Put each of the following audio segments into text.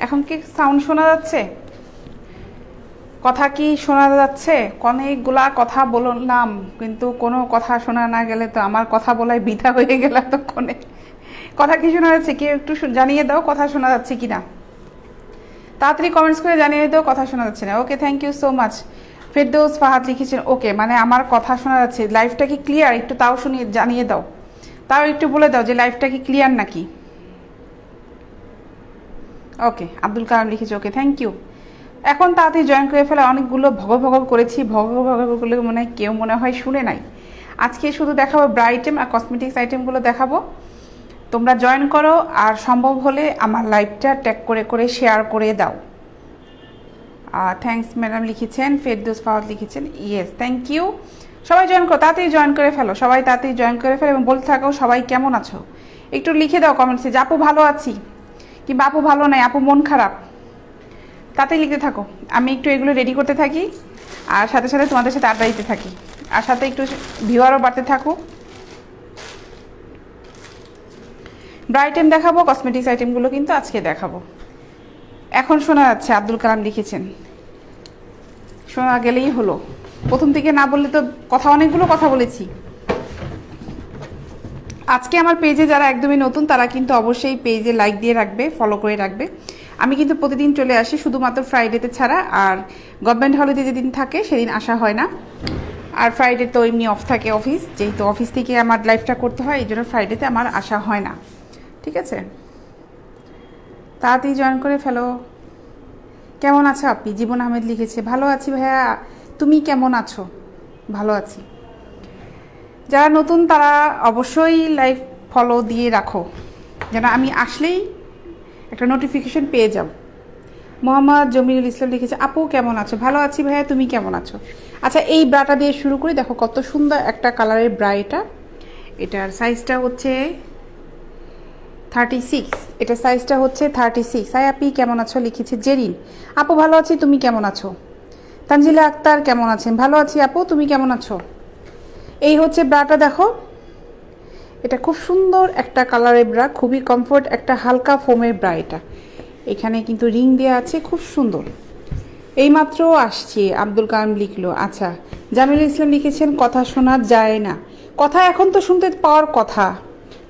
এখন কি সাউন্ড শোনা যাচ্ছে? কথা কি শোনা যাচ্ছে? অনেকগুলা কথা বললাম, কিন্তু কোনো কথা শোনা না গেলে তো আমার কথা বলাই বৃথা হয়ে গেল এতক্ষণে। কথা কি শোনা যাচ্ছে? কেউ একটু জানিয়ে দাও কথা শোনা যাচ্ছে কিনা। তাড়াতাড়ি কমেন্টস করে জানিয়ে দাও কথা শোনা যাচ্ছে না। Okay, thank you so much. Ferdous Fahad লিখেছেন ওকে, মানে আমার কথা শোনা যাচ্ছে। লাইভটা কি ক্লিয়ার? একটু তাও শুনিয়ে জানিয়ে দাও, তাও একটু বলে দাও যে লাইভটা কি ক্লিয়ার নাকি। ওকে, আব্দুল কালাম লিখেছে ওকে, থ্যাংক ইউ। এখন তাড়াতাড়ি জয়েন করে ফেলা। অনেকগুলো ভগ করেছি, ভগ করলে মনে হয় কেউ মনে হয় শুনে নাই। আজকে শুধু দেখাবো ব্রা আইটেম আর কসমেটিক্স আইটেমগুলো দেখাবো। তোমরা জয়েন করো, আর সম্ভব হলে আমার লাইভটা ট্যাগ করে করে শেয়ার করে দাও। থ্যাঙ্কস ম্যাডাম লিখেছেন, ফেরদৌস ফাওয়াদ লিখেছেন ইয়েস, থ্যাংক ইউ। সবাই জয়েন করো, তাড়াতাড়ি জয়েন করে ফেলো, সবাই তাড়াতাড়ি জয়েন করে ফেলো এবং বলতে থাকো সবাই কেমন আছো। একটু লিখে দাও কমেন্টসে যে আপু ভালো আছি, কিংবা আপু ভালো নাই, আপু মন খারাপ। তাতেই লিখতে থাকো, আমি একটু এগুলো রেডি করতে থাকি, আর সাথে সাথে তোমাদের সাথে আড্ডা দিতে থাকি, আর সাথে একটু ভিউয়ারও বাড়তে থাকুক। ব্রা আইটেম দেখাবো, কসমেটিক্স আইটেমগুলো কিন্তু আজকে দেখাবো। এখন শোনা যাচ্ছে, আব্দুল কালাম লিখেছেন শোনা গেলেই হলো। প্রথম থেকে না বললে তো অনেকগুলো কথা বলেছি। আজকে আমার পেজে যারা একদমই নতুন তারা কিন্তু অবশ্যই পেজে লাইক দিয়ে রাখবে, ফলো করে রাখবে। আমি কিন্তু প্রতিদিন চলে আসি, শুধুমাত্র ফ্রাইডেতে ছাড়া, আর গভর্নমেন্ট হলিডে যেদিন থাকে সেদিন আসা হয় না। আর ফ্রাইডে তো এমনি অফ থাকে অফিস, যেহেতু অফিস থেকে আমার লাইফটা করতে হয়, এই জন্য ফ্রাইডেতে আমার আসা হয় না। ঠিক আছে, তাড়াতাড়ি জয়েন করে ফেলো। কেমন আছো আপনি? জীবন আহমেদ লিখেছে ভালো আছি ভাইয়া, তুমি কেমন আছো? ভালো আছি। যারা নতুন তারা অবশ্যই লাইভ ফলো দিয়ে রাখো, যেন আমি আসলেই একটা নোটিফিকেশন পেয়ে যাও। মোহাম্মদ জমিরুল ইসলাম লিখেছে আপু কেমন আছো? ভালো আছি ভাইয়া, তুমি কেমন আছো? আচ্ছা, এই ব্রাটা দিয়ে শুরু করি। দেখো কত সুন্দর একটা কালারের ব্রা এটা। এটার সাইজটা হচ্ছে 36, এটা সাইজটা হচ্ছে 36। হাই আপি কেমন আছো লিখেছে জেরিন। আপু ভালো আছি, তুমি কেমন আছো? তানজিলা আক্তার কেমন আছেন? ভালো আছি আপু, তুমি কেমন আছো? এই হচ্ছে ব্রাটা, দেখো এটা খুব সুন্দর একটা কালারের ব্রা, খুবই কমফোর্ট, একটা হালকা ফোমের ব্রা এটা। এখানে কিন্তু রিং দেওয়া আছে, খুব সুন্দর। এইমাত্র আসছে, আব্দুল কালাম লিখলো। আচ্ছা, জামিল ইসলাম লিখেছেন কথা শোনা যায় না। কথা এখন তো শুনতে পাওয়ার কথা।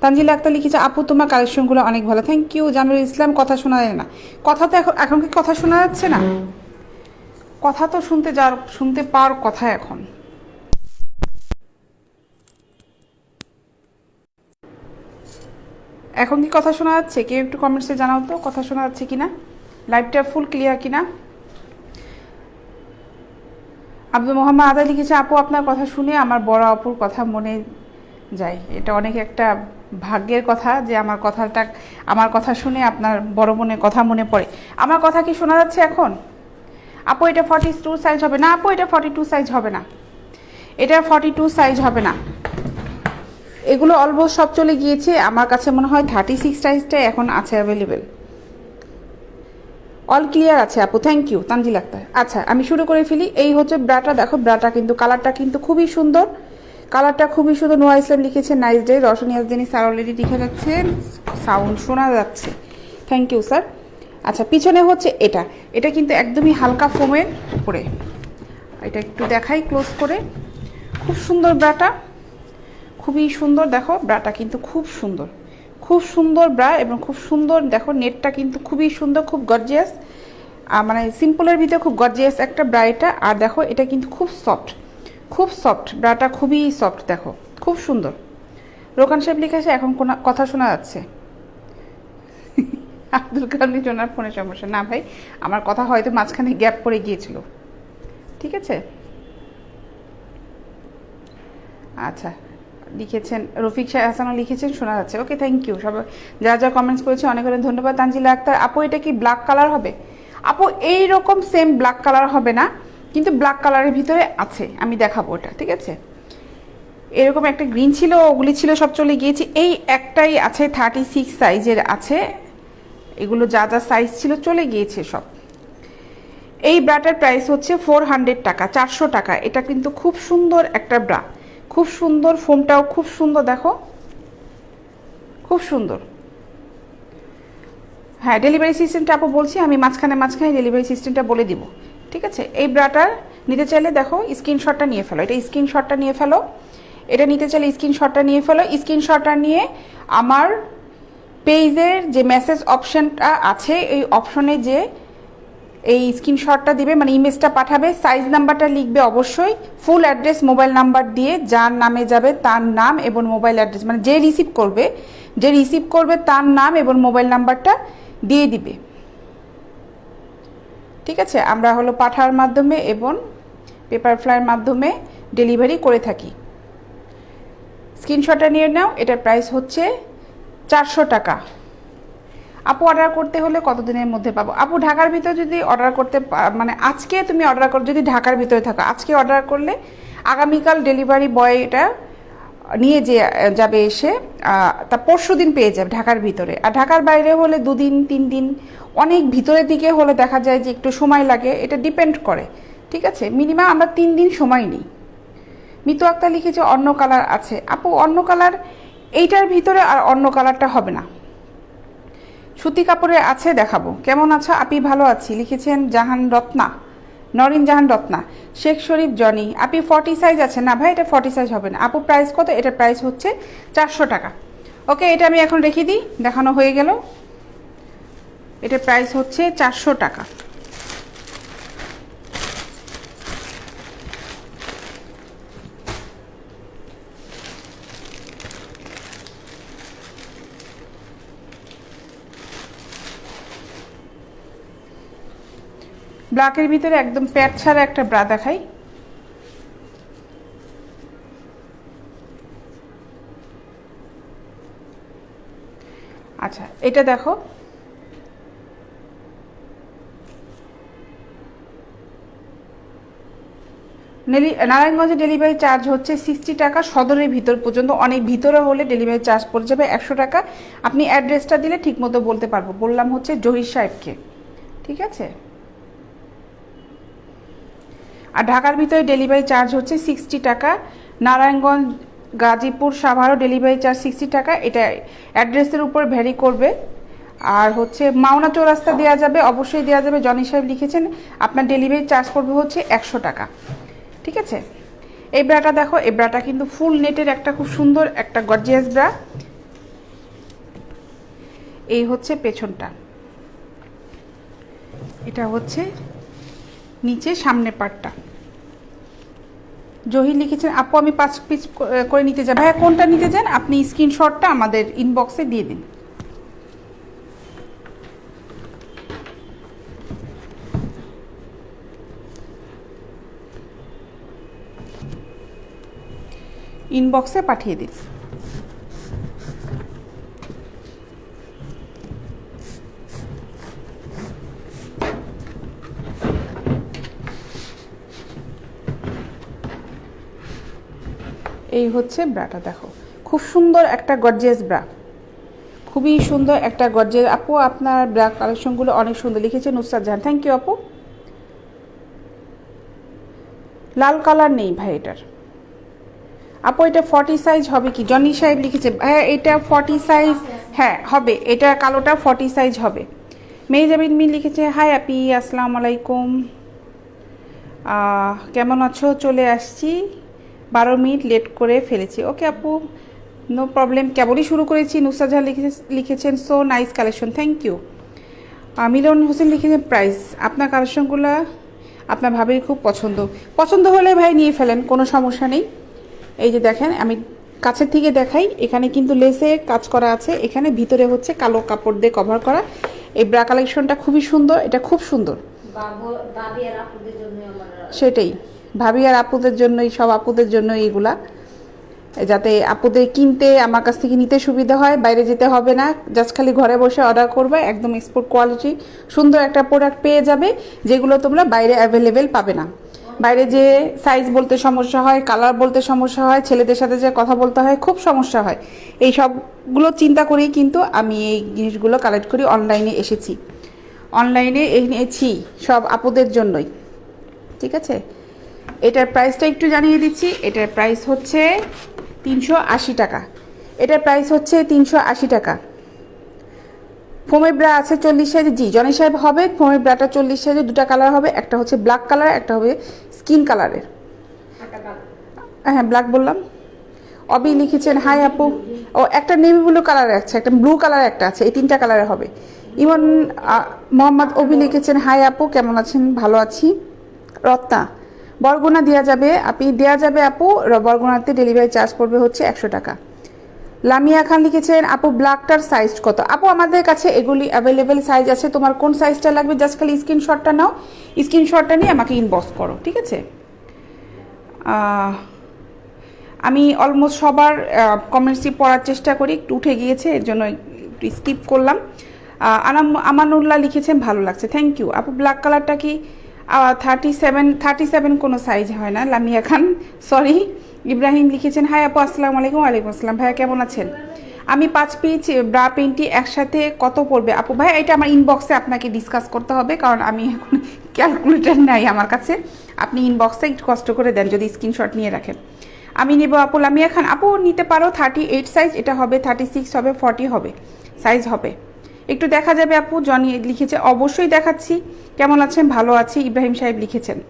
তানজিলা আক্তার লিখেছে আপু তোমার কালেকশনগুলো অনেক ভালো, থ্যাংক ইউ। জামিল ইসলাম কথা শোনা যায় না, কথা তো এখন কি কথা শোনা যাচ্ছে না? কথা তো শুনতে পাওয়ার কথা এখন। এখন কি কথা শোনা যাচ্ছে? কেউ একটু কমেন্টসে জানাও তো কথা শোনা যাচ্ছে কিনা, লাইভটা ফুল ক্লিয়ার কিনা। আব্দুল মোহাম্মদ আদা লিখেছে আপু আপনার কথা শুনে আমার বড় আপুর কথা মনে যায়। এটা অনেক একটা ভাগ্যের কথা যে আমার কথা শুনে আপনার বড় বোনের কথা মনে পড়ে। আমার কথা কি শোনা যাচ্ছে এখন? আপু এটা 42 সাইজ হবে না? আপু এটা 42 সাইজ হবে না, এটা 42 সাইজ হবে না। এগুলো অলমোস্ট সব চলে গিয়েছে, আমার কাছে মনে হয় 36 সাইজটাই এখন আছে অ্যাভেলেবেল। অল ক্লিয়ার আছে আপু, থ্যাংক ইউ তানজিল আক্তার। আচ্ছা, আমি শুরু করে ফেলি। এই হচ্ছে ব্রাটা, দেখো ব্রাটা কিন্তু কালারটা কিন্তু খুবই সুন্দর, কালারটা খুবই সুন্দর। নোয়া ইসলাম লিখেছে nice day. Roshni Azdani sir already লিখে যাচ্ছেন, সাউন্ড শোনা যাচ্ছে, থ্যাংক ইউ স্যার। আচ্ছা, পিছনে হচ্ছে এটা কিন্তু একদমই হালকা ফোমের উপরে। এটা একটু দেখাই ক্লোজ করে, খুব সুন্দর ব্রাটা, খুবই সুন্দর। দেখো ব্রাটা কিন্তু খুব সুন্দর, খুব সুন্দর ব্রা, এবং খুব সুন্দর দেখো নেটটা কিন্তু খুবই সুন্দর, খুব গর্জিয়াস, মানে সিম্পলের ভিতরে খুব গর্জিয়াস একটা ব্রা এটা। আর দেখো এটা কিন্তু খুব সফট, খুব সফট ব্রাটা, খুবই সফট, দেখো খুব সুন্দর। রোকান সাহেব লিখেছে এখন কোন কথা শোনা যাচ্ছে? আব্দুল কালাম ওনার ফোনে সমস্যা না ভাই, আমার কথা হয়তো মাঝখানে গ্যাপ পড়ে গিয়েছিল। ঠিক আছে, আচ্ছা লিখেছেন রফিক হাসানও লিখেছেন শোনা যাচ্ছে, ওকে থ্যাংক ইউ। সবাই যা কমেন্টস করেছে অনেক অনেক ধন্যবাদ। তানজিলা আক্তার আপু এটা কি ব্ল্যাক কালার হবে? আপু এইরকম সেম ব্ল্যাক কালার হবে না, কিন্তু ব্ল্যাক কালারের ভিতরে আছে, আমি দেখাবো ওটা। ঠিক আছে, এরকম একটা গ্রিন ছিল, ওগুলি ছিল সব চলে গিয়েছে, এই একটাই আছে 36 সাইজের আছে। এগুলো যা সাইজ ছিল চলে গিয়েছে সব। এই ব্রাটার প্রাইস হচ্ছে 400 টাকা, 400 টাকা। এটা কিন্তু খুব সুন্দর একটা ব্রা, খুব সুন্দর, ফোমটাও খুব সুন্দর, দেখো খুব সুন্দর। হ্যাঁ, ডেলিভারি সিস্টেমটা আপু বলছি, আমি মাঝখানে ডেলিভারি সিস্টেমটা বলে দিব। ঠিক আছে, এই ব্রাটার নিতে চাইলে দেখো স্ক্রিনশটটা নিয়ে ফেলো, এটা স্ক্রিনশটটা নিয়ে ফেলো, এটা নিতে চাইলে স্ক্রিনশটটা নিয়ে ফেলো। স্ক্রিনশটটা নিয়ে আমার পেজের যে মেসেজ অপশানটা আছে এই অপশনে যে এই স্ক্রিনশটটা দিবে, মানে ইমেজটা পাঠাবে, সাইজ নাম্বারটা লিখবে অবশ্যই, ফুল অ্যাড্রেস মোবাইল নাম্বার দিয়ে যার নামে যাবে তার নাম এবং মোবাইল অ্যাড্রেস, মানে যে রিসিভ করবে তার নাম এবং মোবাইল নাম্বারটা দিয়ে দিবে। ঠিক আছে, আমরা হলো পাঠার মাধ্যমে এবং পেপার ফ্লাইয়ের মাধ্যমে ডেলিভারি করে থাকি। স্ক্রিনশটটা নিয়ে নাও, এটার প্রাইস হচ্ছে 400 টাকা। আপু অর্ডার করতে হলে কতদিনের মধ্যে পাবো? আপু ঢাকার ভিতরে যদি অর্ডার করতে মানে আজকে তুমি অর্ডার কর, যদি ঢাকার ভিতরে থাকো আজকে অর্ডার করলে আগামীকাল ডেলিভারি বয় এটা নিয়ে যাবে এসে, তা পরশু দিন পেয়ে যাবে ঢাকার ভিতরে। আর ঢাকার বাইরে হলে 2 দিন 3 দিন, অনেক ভিতরের দিকে হলে দেখা যায় যে একটু সময় লাগে, এটা ডিপেন্ড করে। ঠিক আছে, মিনিমাম আমরা 3 দিন সময় নিই। মিতু আক্তার লিখেছে অন্য কালার আছে। আপু অন্য কালার এইটার ভিতরে আর অন্য কালারটা হবে না, সুতি কাপড়ে আছে, দেখাবো। কেমন আছো আপি? ভালো আছি লিখেছেন জাহান রত্না, নরিন জাহান রত্না। শেখ শরীফ জনি, আপি 40 সাইজ আছে না ভাই? এটা 40 সাইজ হবে না। আপু প্রাইস কত? এটার প্রাইস হচ্ছে 400 টাকা। ওকে, এটা আমি এখন রেখে দিই, দেখানো হয়ে গেল। এটার প্রাইস হচ্ছে 400 টাকা। ব্ল্যাকের ভিতরে একদম প্যাট ছাড়া একটা ব্রা দেখাই। আচ্ছা, এটা দেখো, নারায়ণগঞ্জে ডেলিভারি চার্জ হচ্ছে 60 টাকা, সদরের ভিতর পর্যন্ত, অনেক ভিতরে হলে ডেলিভারি চার্জ পড়ে যাবে 100 টাকা। আপনি অ্যাড্রেসটা দিলে ঠিকমতো বলতে পারবো। বললাম হচ্ছে জহির সাহেবকে। ঠিক আছে, আর ঢাকার ভিতরে ডেলিভারি চার্জ হচ্ছে 60 টাকা। নারায়ণগঞ্জ, গাজীপুর, সাভারও ডেলিভারি চার্জ 60 টাকা। এটা অ্যাড্রেসের উপর ভ্যারি করবে। আর হচ্ছে মাওনা চৌরাস্তা দেওয়া যাবে, অবশ্যই দেওয়া যাবে। জনি সাহেব লিখেছেন আপনার ডেলিভারি চার্জ করবে হচ্ছে 100 টাকা। ঠিক আছে, এই ব্রাটা দেখো, এই ব্রাটা কিন্তু ফুল নেটের একটা খুব সুন্দর একটা গর্জিয়াস ব্রা। এই হচ্ছে পেছনটা, এটা হচ্ছে নিচে সামনে পাটটা। জহির লিখেছেন আপু আমি 5 পিস করে নিতে যাই। ভাইয়া কোনটা নিতে চান? আপনি স্ক্রিনশটটা আমাদের ইনবক্সে দিয়ে দিন। ইনবক্সে পাঠিয়ে দিন। এই হচ্ছে ব্রাটা, দেখো খুব সুন্দর একটা গর্জিয়াস ব্রা, খুবই সুন্দর একটা গর্জিয়াস। আপু আপনার ব্রা কালেকশনগুলো অনেক সুন্দর লিখেছে নুসরাত জাহান, থ্যাংক ইউ আপু। লাল কালার নেই ভাই এটার। আপু এটা 40 সাইজ হবে কি? জনি সাহেব লিখেছে হ্যাঁ এটা 40 সাইজ, হ্যাঁ হবে, এটা কালোটা 40 সাইজ হবে। মেহজাবিন মিন লিখেছে হাই আপি আসসালামু আলাইকুম, কেমন আছো? চলে আসছি, 12 মিনিট লেট করে ফেলেছি। ওকে আপু, নো প্রবলেম, কেবলই শুরু করেছি। নুসরাত জাহান লিখেছেন so nice collection, thank you. Milon Hossain লিখেছেন প্রাইস আপনার কালেকশনগুলো আপনার ভাবেই খুব পছন্দ হলে ভাই নিয়ে ফেলেন, কোনো সমস্যা নেই। এই যে দেখেন, আমি কাছের থেকে দেখাই, এখানে কিন্তু লেসে কাজ করা আছে, এখানে ভিতরে হচ্ছে কালো কাপড় দিয়ে কভার করা। এই ব্রা কালেকশনটা খুবই সুন্দর, এটা খুব সুন্দর। সেটাই, ভাবি আর আপুদের জন্যই, সব আপুদের জন্য এইগুলা, যাতে আপুদের কিনতে আমার কাছ থেকে নিতে সুবিধা হয়, বাইরে যেতে হবে না, জাস্ট খালি ঘরে বসে অর্ডার করবে, একদম এক্সপোর্ট কোয়ালিটি সুন্দর একটা প্রোডাক্ট পেয়ে যাবে, যেগুলো তোমরা বাইরে অ্যাভেলেবেল পাবে না। বাইরে যে সাইজ বলতে সমস্যা হয়, কালার বলতে সমস্যা হয়, ছেলেদের সাথে যে কথা বলতে হয় খুব সমস্যা হয়, এই সবগুলো চিন্তা করেই কিন্তু আমি এই জিনিসগুলো কালেক্ট করি। অনলাইনে এসেছি, অনলাইনে এনেছি সব আপুদের জন্যই। ঠিক আছে, এটার প্রাইসটা একটু জানিয়ে দিচ্ছি। এটার প্রাইস হচ্ছে 380 টাকা। এটার প্রাইস হচ্ছে 380 টাকা। ফোমের ব্রা আছে 40 সাইজে, জি জনি সাহেব হবে। ফোমের ব্রাটা 40 সাইজে, দুটা কালার হবে, একটা হচ্ছে ব্ল্যাক কালার, একটা হবে স্কিন কালারের। হ্যাঁ ব্ল্যাক বললাম। অবি লিখেছেন হাই আপু। ও একটা নেভি ব্লু কালার আছে, একটা ব্লু কালার একটা আছে, এই তিনটা কালারে হবে। ইমন মোহাম্মদ অবি লিখেছেন হাই আপু, কেমন আছেন? ভালো আছি। রত্না বরগুনা দেওয়া যাবে, আপনি দেওয়া যাবে আপু, বরগুনাতে ডেলিভারি চার্জ পড়বে হচ্ছে 100 টাকা। লামিয়া খান লিখেছেন আপু ব্ল্যাকটার সাইজ কত? আপু আমাদের কাছে এগুলি অ্যাভেলেবেল সাইজ আছে, তোমার কোন সাইজটা লাগবে জাস্ট খালি স্ক্রিনশটটা নাও, স্ক্রিনশটটা নিয়ে আমাকে ইনবক্স করো, ঠিক আছে? আমি অলমোস্ট সবার কমেন্টসই পড়ার চেষ্টা করি, একটু উঠে গিয়েছে এর জন্য একটু স্কিপ করলাম। আমানুল্লাহ লিখেছেন ভালো লাগছে, থ্যাংক ইউ আপু। ব্ল্যাক কালারটা কি 37 কোনো সাইজ হয় না? লামিয়া খান সরি। ইব্রাহিম লিখেছেন হাই আপু আসসালামু আলাইকুম। ওয়ালাইকুম আসসালাম ভাইয়া, কেমন আছেন? আমি 5 পিস ব্রা পেন্টি একসাথে কত পড়বে আপু? ভাইয়া এটা আমার ইনবক্সে আপনাকে ডিসকাস করতে হবে, কারণ আমি এখন ক্যালকুলেটার নাই আমার কাছে। আপনি ইনবক্সে একটু কষ্ট করে দেন যদি স্ক্রিনশট নিয়ে রাখেন। আমি নেব আপু। লামিয়া খান আপু নিতে পারো 38 সাইজ, এটা হবে 36 হবে, 40 হবে, সাইজ হবে। একটু দেখা যাবে আপু? জনি লিখেছে অবশ্যই দেখাচ্ছি। কেমন আছেন? ভালো আছি। ইব্রাহিম সাহেব লিখেছেন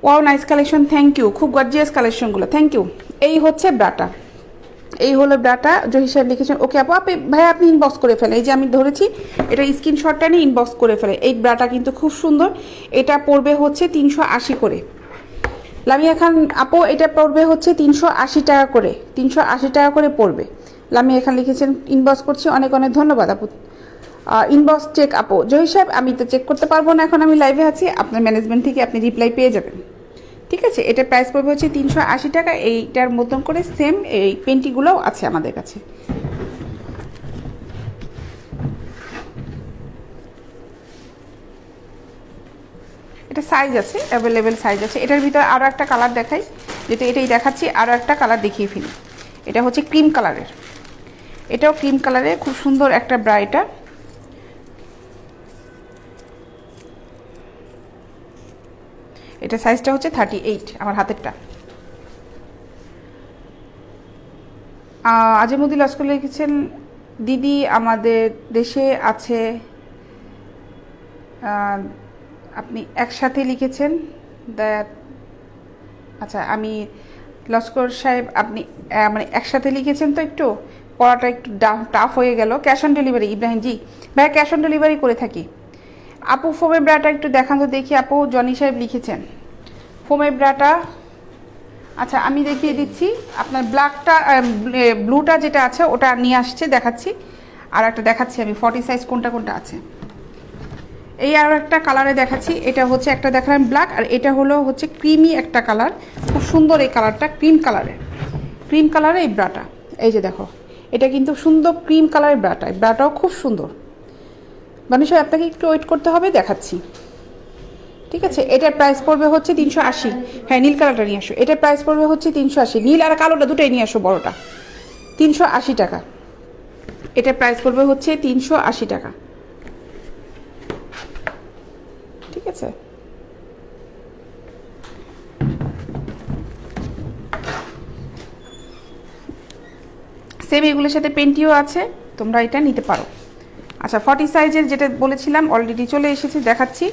wow nice collection, thank you, খুব গর্জিয়াস কালেকশনগুলো, থ্যাংক ইউ। এই হচ্ছে ব্রাটা, এই হলো ব্রাটা। জহি সাহেব লিখেছেন ওকে আপু। আপনি ভাইয়া আপনি ইনবক্স করে ফেলে, এই যে আমি ধরেছি এটা স্ক্রিনশটটা নিয়ে ইনবক্স করে ফেলে। এই ব্রাটা কিন্তু খুব সুন্দর, এটা পড়বে হচ্ছে 380 করে। লামিয়া খান আপু এটা পড়বে হচ্ছে 380 টাকা করে, 380 টাকা করে পড়বে। লামিয়া খান লিখেছেন ইনবক্স করছি, অনেক অনেক ধন্যবাদ আপু। ইনবক্স চেক আপু। জহি সাহেব আমি তো চেক করতে পারবো না, এখন আমি লাইভে আছি, আপনার ম্যানেজমেন্ট থেকে আপনি রিপ্লাই পেয়ে যাবেন, ঠিক আছে? এটার প্রাইস পড়বে হচ্ছে 380 টাকা। এইটার মতন করে সেম এই পেন্টিগুলোও আছে আমাদের কাছে। এটা সাইজ আছে, অ্যাভেলেবেল সাইজ আছে। এটার ভিতরে আরও একটা কালার দেখাই, যেটা এটাই দেখাচ্ছি, আরও একটা কালার দেখিয়ে ফেলি। এটা হচ্ছে ক্রিম কালারের, এটাও ক্রিম কালারের, খুব সুন্দর একটা ব্রা। এটা সাইজটা হচ্ছে 38, আমার হাতেরটা। আজিমুদ্দিন লস্কর লিখেছেন দিদি আমাদের দেশে আছে, আপনি একসাথে লিখেছেন দ্যাট। আচ্ছা আমি লস্কর সাহেব আপনি মানে একসাথে লিখেছেন তো, একটু পড়াটা একটু টাফ হয়ে গেল। ক্যাশ অন ডেলিভারি ইব্রাহিম জি ভাইয়া ক্যাশ অন ডেলিভারি করে থাকি। আপু ফোমের ব্রাটা একটু দেখান তো দেখি আপু। জনি সাহেব লিখেছেন ফোমের ব্রাটা, আচ্ছা আমি দেখিয়ে দিচ্ছি। আপনার ব্ল্যাকটা ব্লুটা যেটা আছে ওটা নিয়ে আসছে, দেখাচ্ছি। আর একটা দেখাচ্ছি আমি 40 সাইজ কোনটা কোনটা আছে। এই আরও একটা কালারে দেখাচ্ছি, এটা হচ্ছে একটা দেখালাম ব্ল্যাক, আর এটা হলো হচ্ছে ক্রিমি একটা কালার, খুব সুন্দর এই কালারটা, ক্রিম কালারের এই ব্রাটা। এই যে দেখো এটা কিন্তু সুন্দর ক্রিম কালারের ব্রাটা, ব্রাটাও খুব সুন্দর। মানে সব আপনাকে একটু ওয়েট করতে হবে, দেখাচ্ছি, ঠিক আছে? এটার প্রাইস পড়বে হচ্ছে 380। হ্যাঁ নীল কালারটা নিয়ে আসো। এটার প্রাইস পড়বে হচ্ছে 380, নীল আর কালোটা দুটোই নিয়ে আসো, বড়টা 380 টাকা। এটার প্রাইস পড়বে হচ্ছে 380 টাকা, ঠিক আছে? সেম এগুলোর সাথে পেন্টিও আছে, তোমরা এটা নিতে পারো। আচ্ছা 40 সাইজের যেটা বলেছিলাম অলরেডি চলে এসেছে, দেখাচ্ছি।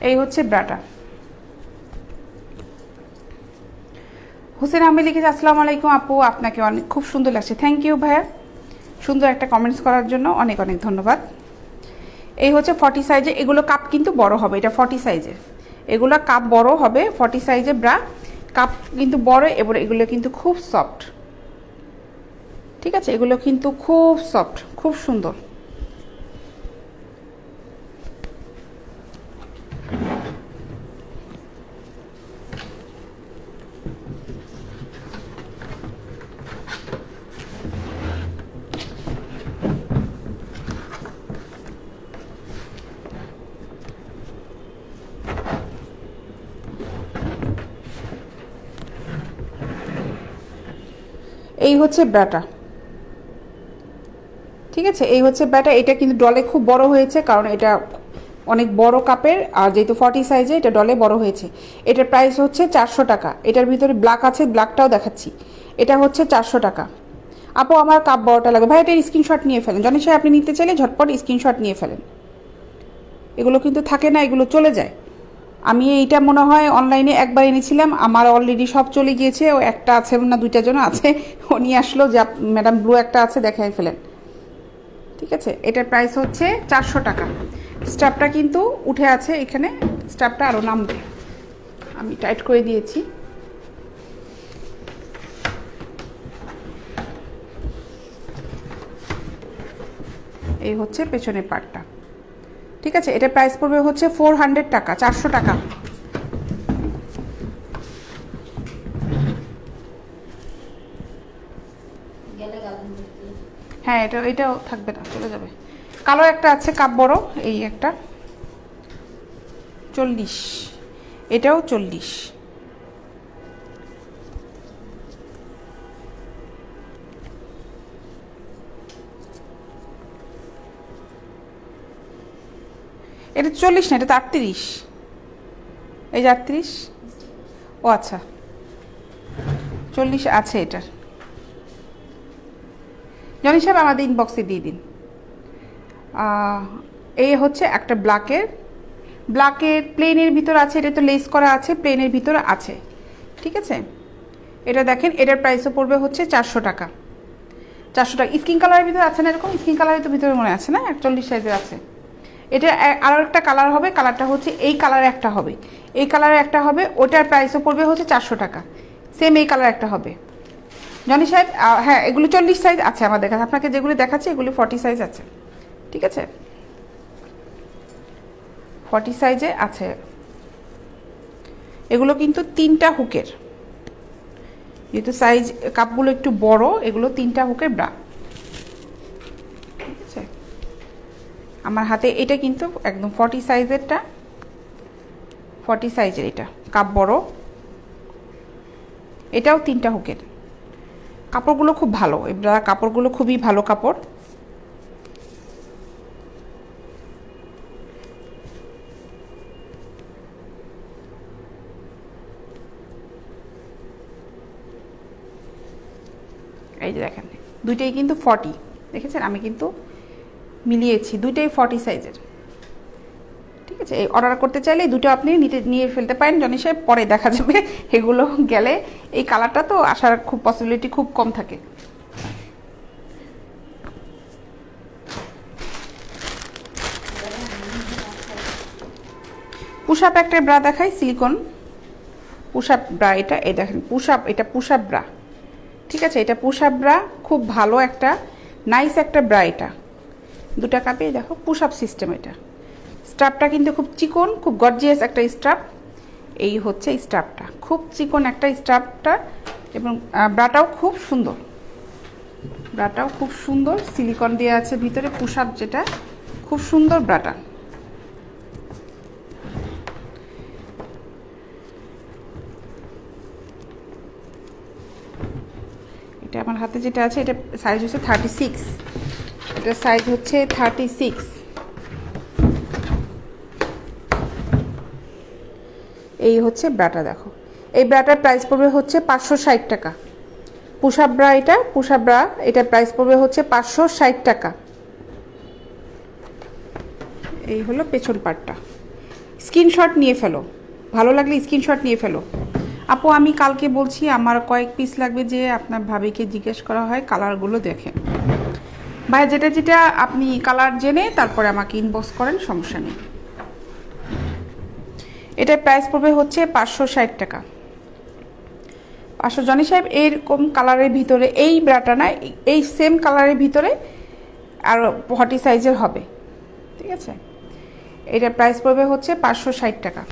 এই হচ্ছে ব্রাটা। হুসেন আহমেদ লিখেছে আসসালামু আলাইকুম আপু, আপনাকে অনেক খুব সুন্দর লাগছে, থ্যাংক ইউ ভাইয়া, সুন্দর একটা কমেন্টস করার জন্য অনেক অনেক ধন্যবাদ। এই হচ্ছে 40 সাইজে, এগুলো কাপ কিন্তু বড় হবে, এটা 40 সাইজের, এগুলো কাপ বড় হবে, 40 সাইজের ব্রা, কাপ কিন্তু বড়। এবার এগুলো কিন্তু খুব সফট, ঠিক আছে? এগুলো কিন্তু খুব সফট, খুব সুন্দর। এই হচ্ছে ব্রাটা, ঠিক ঠিক আছে, এই হচ্ছে ব্রাটা। এটা কিন্তু ডলে খুব বড় হয়েছে, কারণ এটা অনেক বড় কাপের, আর যেহেতু 40 সাইজে এটা ডলে বড় হয়েছে। এটার প্রাইস হচ্ছে 400 টাকা। এটার ভিতরে ব্ল্যাক আছে, ব্ল্যাকটাও দেখাচ্ছি। এটা হচ্ছে 400 টাকা। আপু আমার কাপ বড়টা লাগবে। ভাই এটার স্ক্রিনশট নিয়ে ফেলেন, জনি সাহেব আপনি নিতে চাইলে ঝটপট স্ক্রিনশট নিয়ে ফেলেন। এগুলো কিন্তু থাকে না, এগুলো চলে যায়। আমি এইটা মনে হয় অনলাইনে একবার এনেছিলাম, আমার অলরেডি সব চলে গিয়েছে। ও একটা আছে না, দুইটা জন আছে, ও নিয়ে আসলো যে ম্যাডাম ব্লু একটা আছে, দেখাই ফেলেন। ঠিক আছে, এটার প্রাইস হচ্ছে 400 টাকা। স্টাফটা কিন্তু উঠে আছে এখানে, স্টাফটা আরও নামবে, আমি টাইট করে দিয়েছি। এই হচ্ছে পেছনের পার্টটা। ঠিক আছে, এটা প্রাইস পড়বে হচ্ছে 400 টাকা, 400 টাকা। হ্যাঁ, এটাও থাকবে না, চলে যাবে। কালো একটা আছে কাপ বড়, এই একটা 40, এটাও 40। এটা 40 না, এটা তো 38। এই যে 38। ও আচ্ছা, 40 আছে এটার। জনি সাহেব আমাদের ইনবক্সে দিয়ে দিন। এই হচ্ছে একটা ব্ল্যাকের প্লেনের ভিতর আছে, এটা তো লেস করা আছে, প্লেনের ভিতরে আছে। ঠিক আছে, এটা দেখেন, এটার প্রাইসও পড়বে হচ্ছে 400 টাকা। 400 টাকা। স্কিন কালারের ভিতরে আছে না, এরকম স্কিন কালারের তো ভিতরে মনে আছে না, 41 সাইজের আছে। এটা আরও একটা কালার হবে, কালারটা হচ্ছে এই কালারে একটা হবে, এই কালারে একটা হবে, ওটার প্রাইসও পড়বে হচ্ছে 400 টাকা। সেম এই কালার একটা হবে। জনি সাহেব হ্যাঁ, এগুলো 40 সাইজ আছে আমাদের কাছে, আপনাকে যেগুলো দেখাচ্ছি এগুলো 40 সাইজ আছে। ঠিক আছে, 40 সাইজে আছে। এগুলো কিন্তু 3টা হুকের, যেহেতু সাইজ কাপগুলো একটু বড়, এগুলো 3টা হুকের ব্রা। ঠিক আছে, আমার হাতে এটা কিন্তু একদম 40 সাইজেরটা, 40 সাইজের এটা কাপ বড়, এটাও 3টা হুকের। কাপড়গুলো খুব ভালো, এই ব্রা কাপড়গুলো খুবই ভালো কাপড়। এই যে দেখেন, দুইটাই কিন্তু 40, দেখেছেন আমি কিন্তু মিলিয়েছি, দুইটাই 40 সাইজের। ঠিক আছে, এই অর্ডার করতে চাইলে দুটো আপনি নিয়ে ফেলতে পারেন জনি সাহেব, পরে দেখা যাবে এগুলো গেলে। এই কালারটা তো আসার খুব পসিবিলিটি খুব কম থাকে। পুশআপ একটা ব্রা দেখাই, সিলিকন পুশআপ ব্রা। এটা এই দেখেন পুশআপ, এটা পুশআপ ব্রা। ঠিক আছে, এটা পুশআপ ব্রা, খুব ভালো একটা নাইস একটা ব্রা। এটা দুটা কাপে দেখো পুশআপ সিস্টেম। এটা স্ট্রাপটা কিন্তু খুব চিকন, খুব গর্জিয়াস একটা স্ট্রাপ। এই হচ্ছে স্ট্রাপটা, খুব চিকন একটা স্ট্রাপটা, এবং ব্রাটাও খুব সুন্দর, ব্রাটাও খুব সুন্দর, সিলিকন দেওয়া আছে ভিতরে, পুশআপ যেটা, খুব সুন্দর ব্রাটা। এটা আমার হাতে যেটা আছে, এটা সাইজ হচ্ছে 36, এটা সাইজ হচ্ছে 36। এই হচ্ছে ব্রাটা, দেখো এই ব্রাটার প্রাইস পড়বে হচ্ছে 560 টাকা। পুশআপ ব্রা, এটা পুশআপ ব্রা, এটার প্রাইস পড়বে হচ্ছে 560 টাকা। এই হলো পেছন পার্টটা। স্ক্রিনশট নিয়ে ফেলো, ভালো লাগলে স্ক্রিনশট নিয়ে ফেলো। আপু আমি কালকে বলছি, আমার কয়েক পিস লাগবে, যে আপনার ভাবিকে জিজ্ঞেস করা হয় কালারগুলো দেখে। ভাই যেটা যেটা আপনি কালার জেনে তারপরে আমাকে ইনবক্স করেন, সমস্যা নেই। এটার প্রাইস পড়বে হচ্ছে 560 টাকা। 500। জনি সাহেব এরকম কালারের ভিতরে, এই ব্রাটা না, এই সেম কালারের ভিতরে আর 40 সাইজের হবে। ঠিক আছে, এটার প্রাইস পড়বে হচ্ছে 560 টাকা।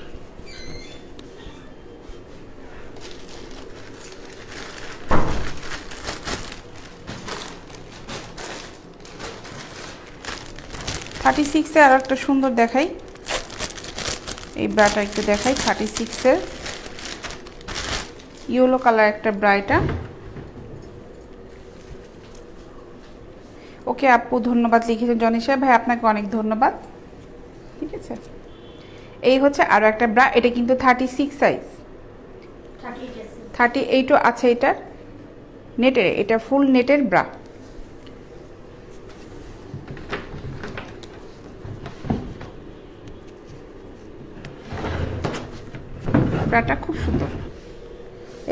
থার্টি সিক্সে আর একটা সুন্দর দেখাই, এই ব্রাটা একটু দেখাই। 36-এর ইয়েলো কালার একটা ব্রা। এটা ওকে আপু ধন্যবাদ লিখেছেন জনি সাহেব, ভাই আপনাকে অনেক ধন্যবাদ। ঠিক আছে, এই হচ্ছে আরও একটা ব্রা, এটা কিন্তু 36 সাইজ, 38ও আছে এটার, নেটের, এটা ফুল নেটের ব্রা। ব্রাটা খুব সুন্দর,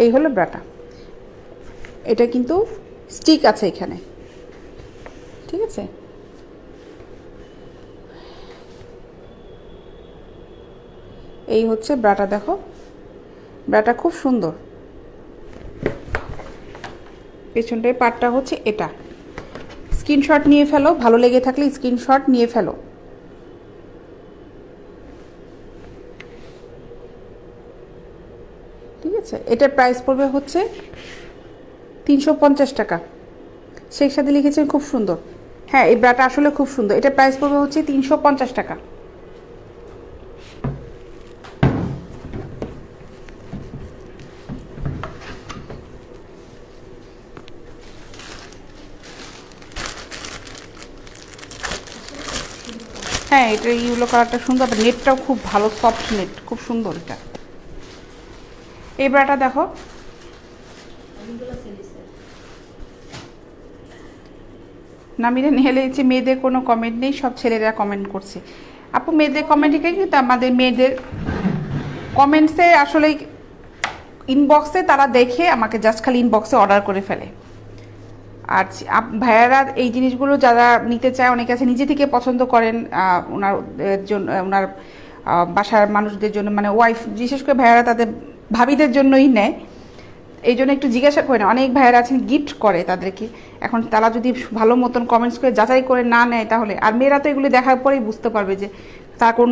এই হলো ব্রাটা। এটা কিন্তু স্টিক আছে এখানে, ঠিক আছে। এই হচ্ছে ব্রাটা, দেখো ব্রাটা খুব সুন্দর। পেছনটায় পাটটা হচ্ছে এটা। স্ক্রিনশট নিয়ে ফেলো, ভালো লেগে থাকলে স্ক্রিনশট নিয়ে ফেলো। ঠিক আছে, এটার প্রাইস পড়বে হচ্ছে 350 টাকা। শেখ সাথে লিখেছেন খুব সুন্দর। হ্যাঁ, এই ব্রাটা আসলে খুব সুন্দর। এটার প্রাইস পড়বে হচ্ছে 350 টাকা। হ্যাঁ, এটা ইউলো কালারটা সুন্দর, নেটটাও খুব ভালো, সফট নেট, খুব সুন্দর এটা। এই ব্রাটা দেখো, নামিরা নিয়ে মেয়েদের কোনো কমেন্ট নেই, সব ছেলেরা কমেন্ট করছে। আপু মেয়েদের কমেন্টে কিন্তু আমাদের মেয়েদের কমেন্টসে আসলে ইনবক্সে তারা দেখে আমাকে জাস্ট খালি ইনবক্সে অর্ডার করে ফেলে। আর ভাইয়ারা এই জিনিসগুলো যারা নিতে চায়, অনেকে আছে নিজে থেকে পছন্দ করেন ওনার জন্য, ওনার বাসার মানুষদের জন্য, মানে ওয়াইফ, বিশেষ করে ভাইয়ারা তাদের ভাবিদের জন্যই নেয়। এই জন্য একটু জিজ্ঞাসা করে না, অনেক ভাইয়ারা আছেন গিফট করে তাদেরকে। এখন তারা যদি ভালো মতন কমেন্টস করে যাচাই করে না নেয় তাহলে, আর মেয়েরা তো এগুলো দেখার পরেই বুঝতে পারবে যে তার কোন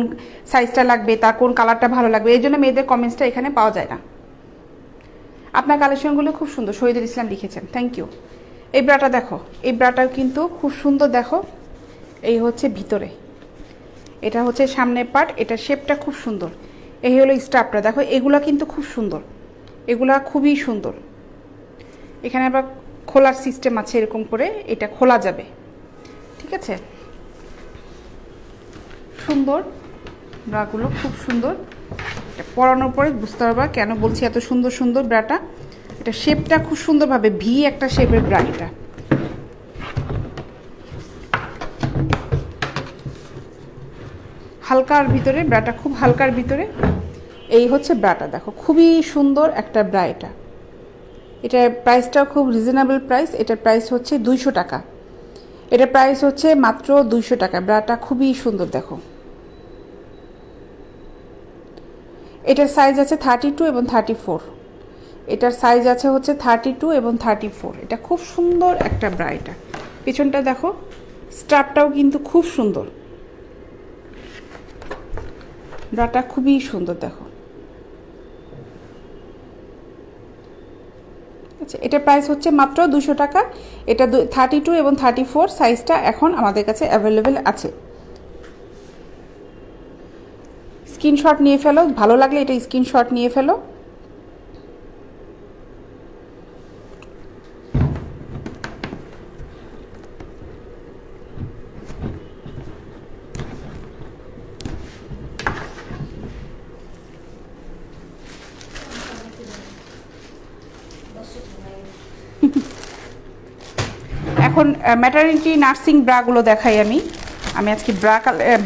সাইজটা লাগবে, তার কোন কালারটা ভালো লাগবে। এই জন্য মেয়েদের কমেন্টসটা এখানে পাওয়া যায় না। আপনার কালেকশনগুলো খুব সুন্দর, শহীদুল ইসলাম লিখেছেন, থ্যাংক ইউ। এই ব্রাটা দেখো, এই ব্রাটাও কিন্তু খুব সুন্দর, দেখো এই হচ্ছে ভিতরে, এটা হচ্ছে সামনের পার্ট, এটা শেপটা খুব সুন্দর। এই হলো স্টাফটা, দেখো এগুলা কিন্তু খুব সুন্দর, এগুলা খুবই সুন্দর। এখানে আবার খোলার সিস্টেম আছে, এরকম করে এটা খোলা যাবে, ঠিক আছে। সুন্দর ব্রাগুলো, খুব সুন্দর। পরানোর পরে বুঝতে পারবা কেন বলছি এত সুন্দর সুন্দর ব্রাটা। এটা শেপটা খুব সুন্দরভাবে ভি একটা শেপের ব্রা। এটা হালকার ভিতরে, ব্রাটা খুব হালকার ভিতরে। এই হচ্ছে ব্রাটা, দেখো খুবই সুন্দর একটা ব্রা। এটা এটার প্রাইসটাও খুব রিজনেবল প্রাইস। এটার প্রাইস হচ্ছে 200 টাকা। এটার প্রাইস হচ্ছে মাত্র 200 টাকা। ব্রাটা খুবই সুন্দর, দেখো এটার সাইজ আছে 32 এবং 34। এটার সাইজ আছে হচ্ছে 32 এবং 34। এটা খুব সুন্দর একটা ব্রা। এটা পিছনটা দেখো, স্টাফটাও কিন্তু খুব সুন্দর, ব্রাটা খুবই সুন্দর, দেখো। আচ্ছা, এটার প্রাইস হচ্ছে মাত্র 200 টাকা। এটা 32 এবং 34 সাইজটা এখন আমাদের কাছে অ্যাভেলেবেল আছে। স্ক্রিনশট নিয়ে ফেলো, ভালো লাগলে এটা স্ক্রিনশট নিয়ে ফেলো। এখন ম্যাটারনিটি নার্সিং ব্রাগুলো দেখাই আমি। আজকে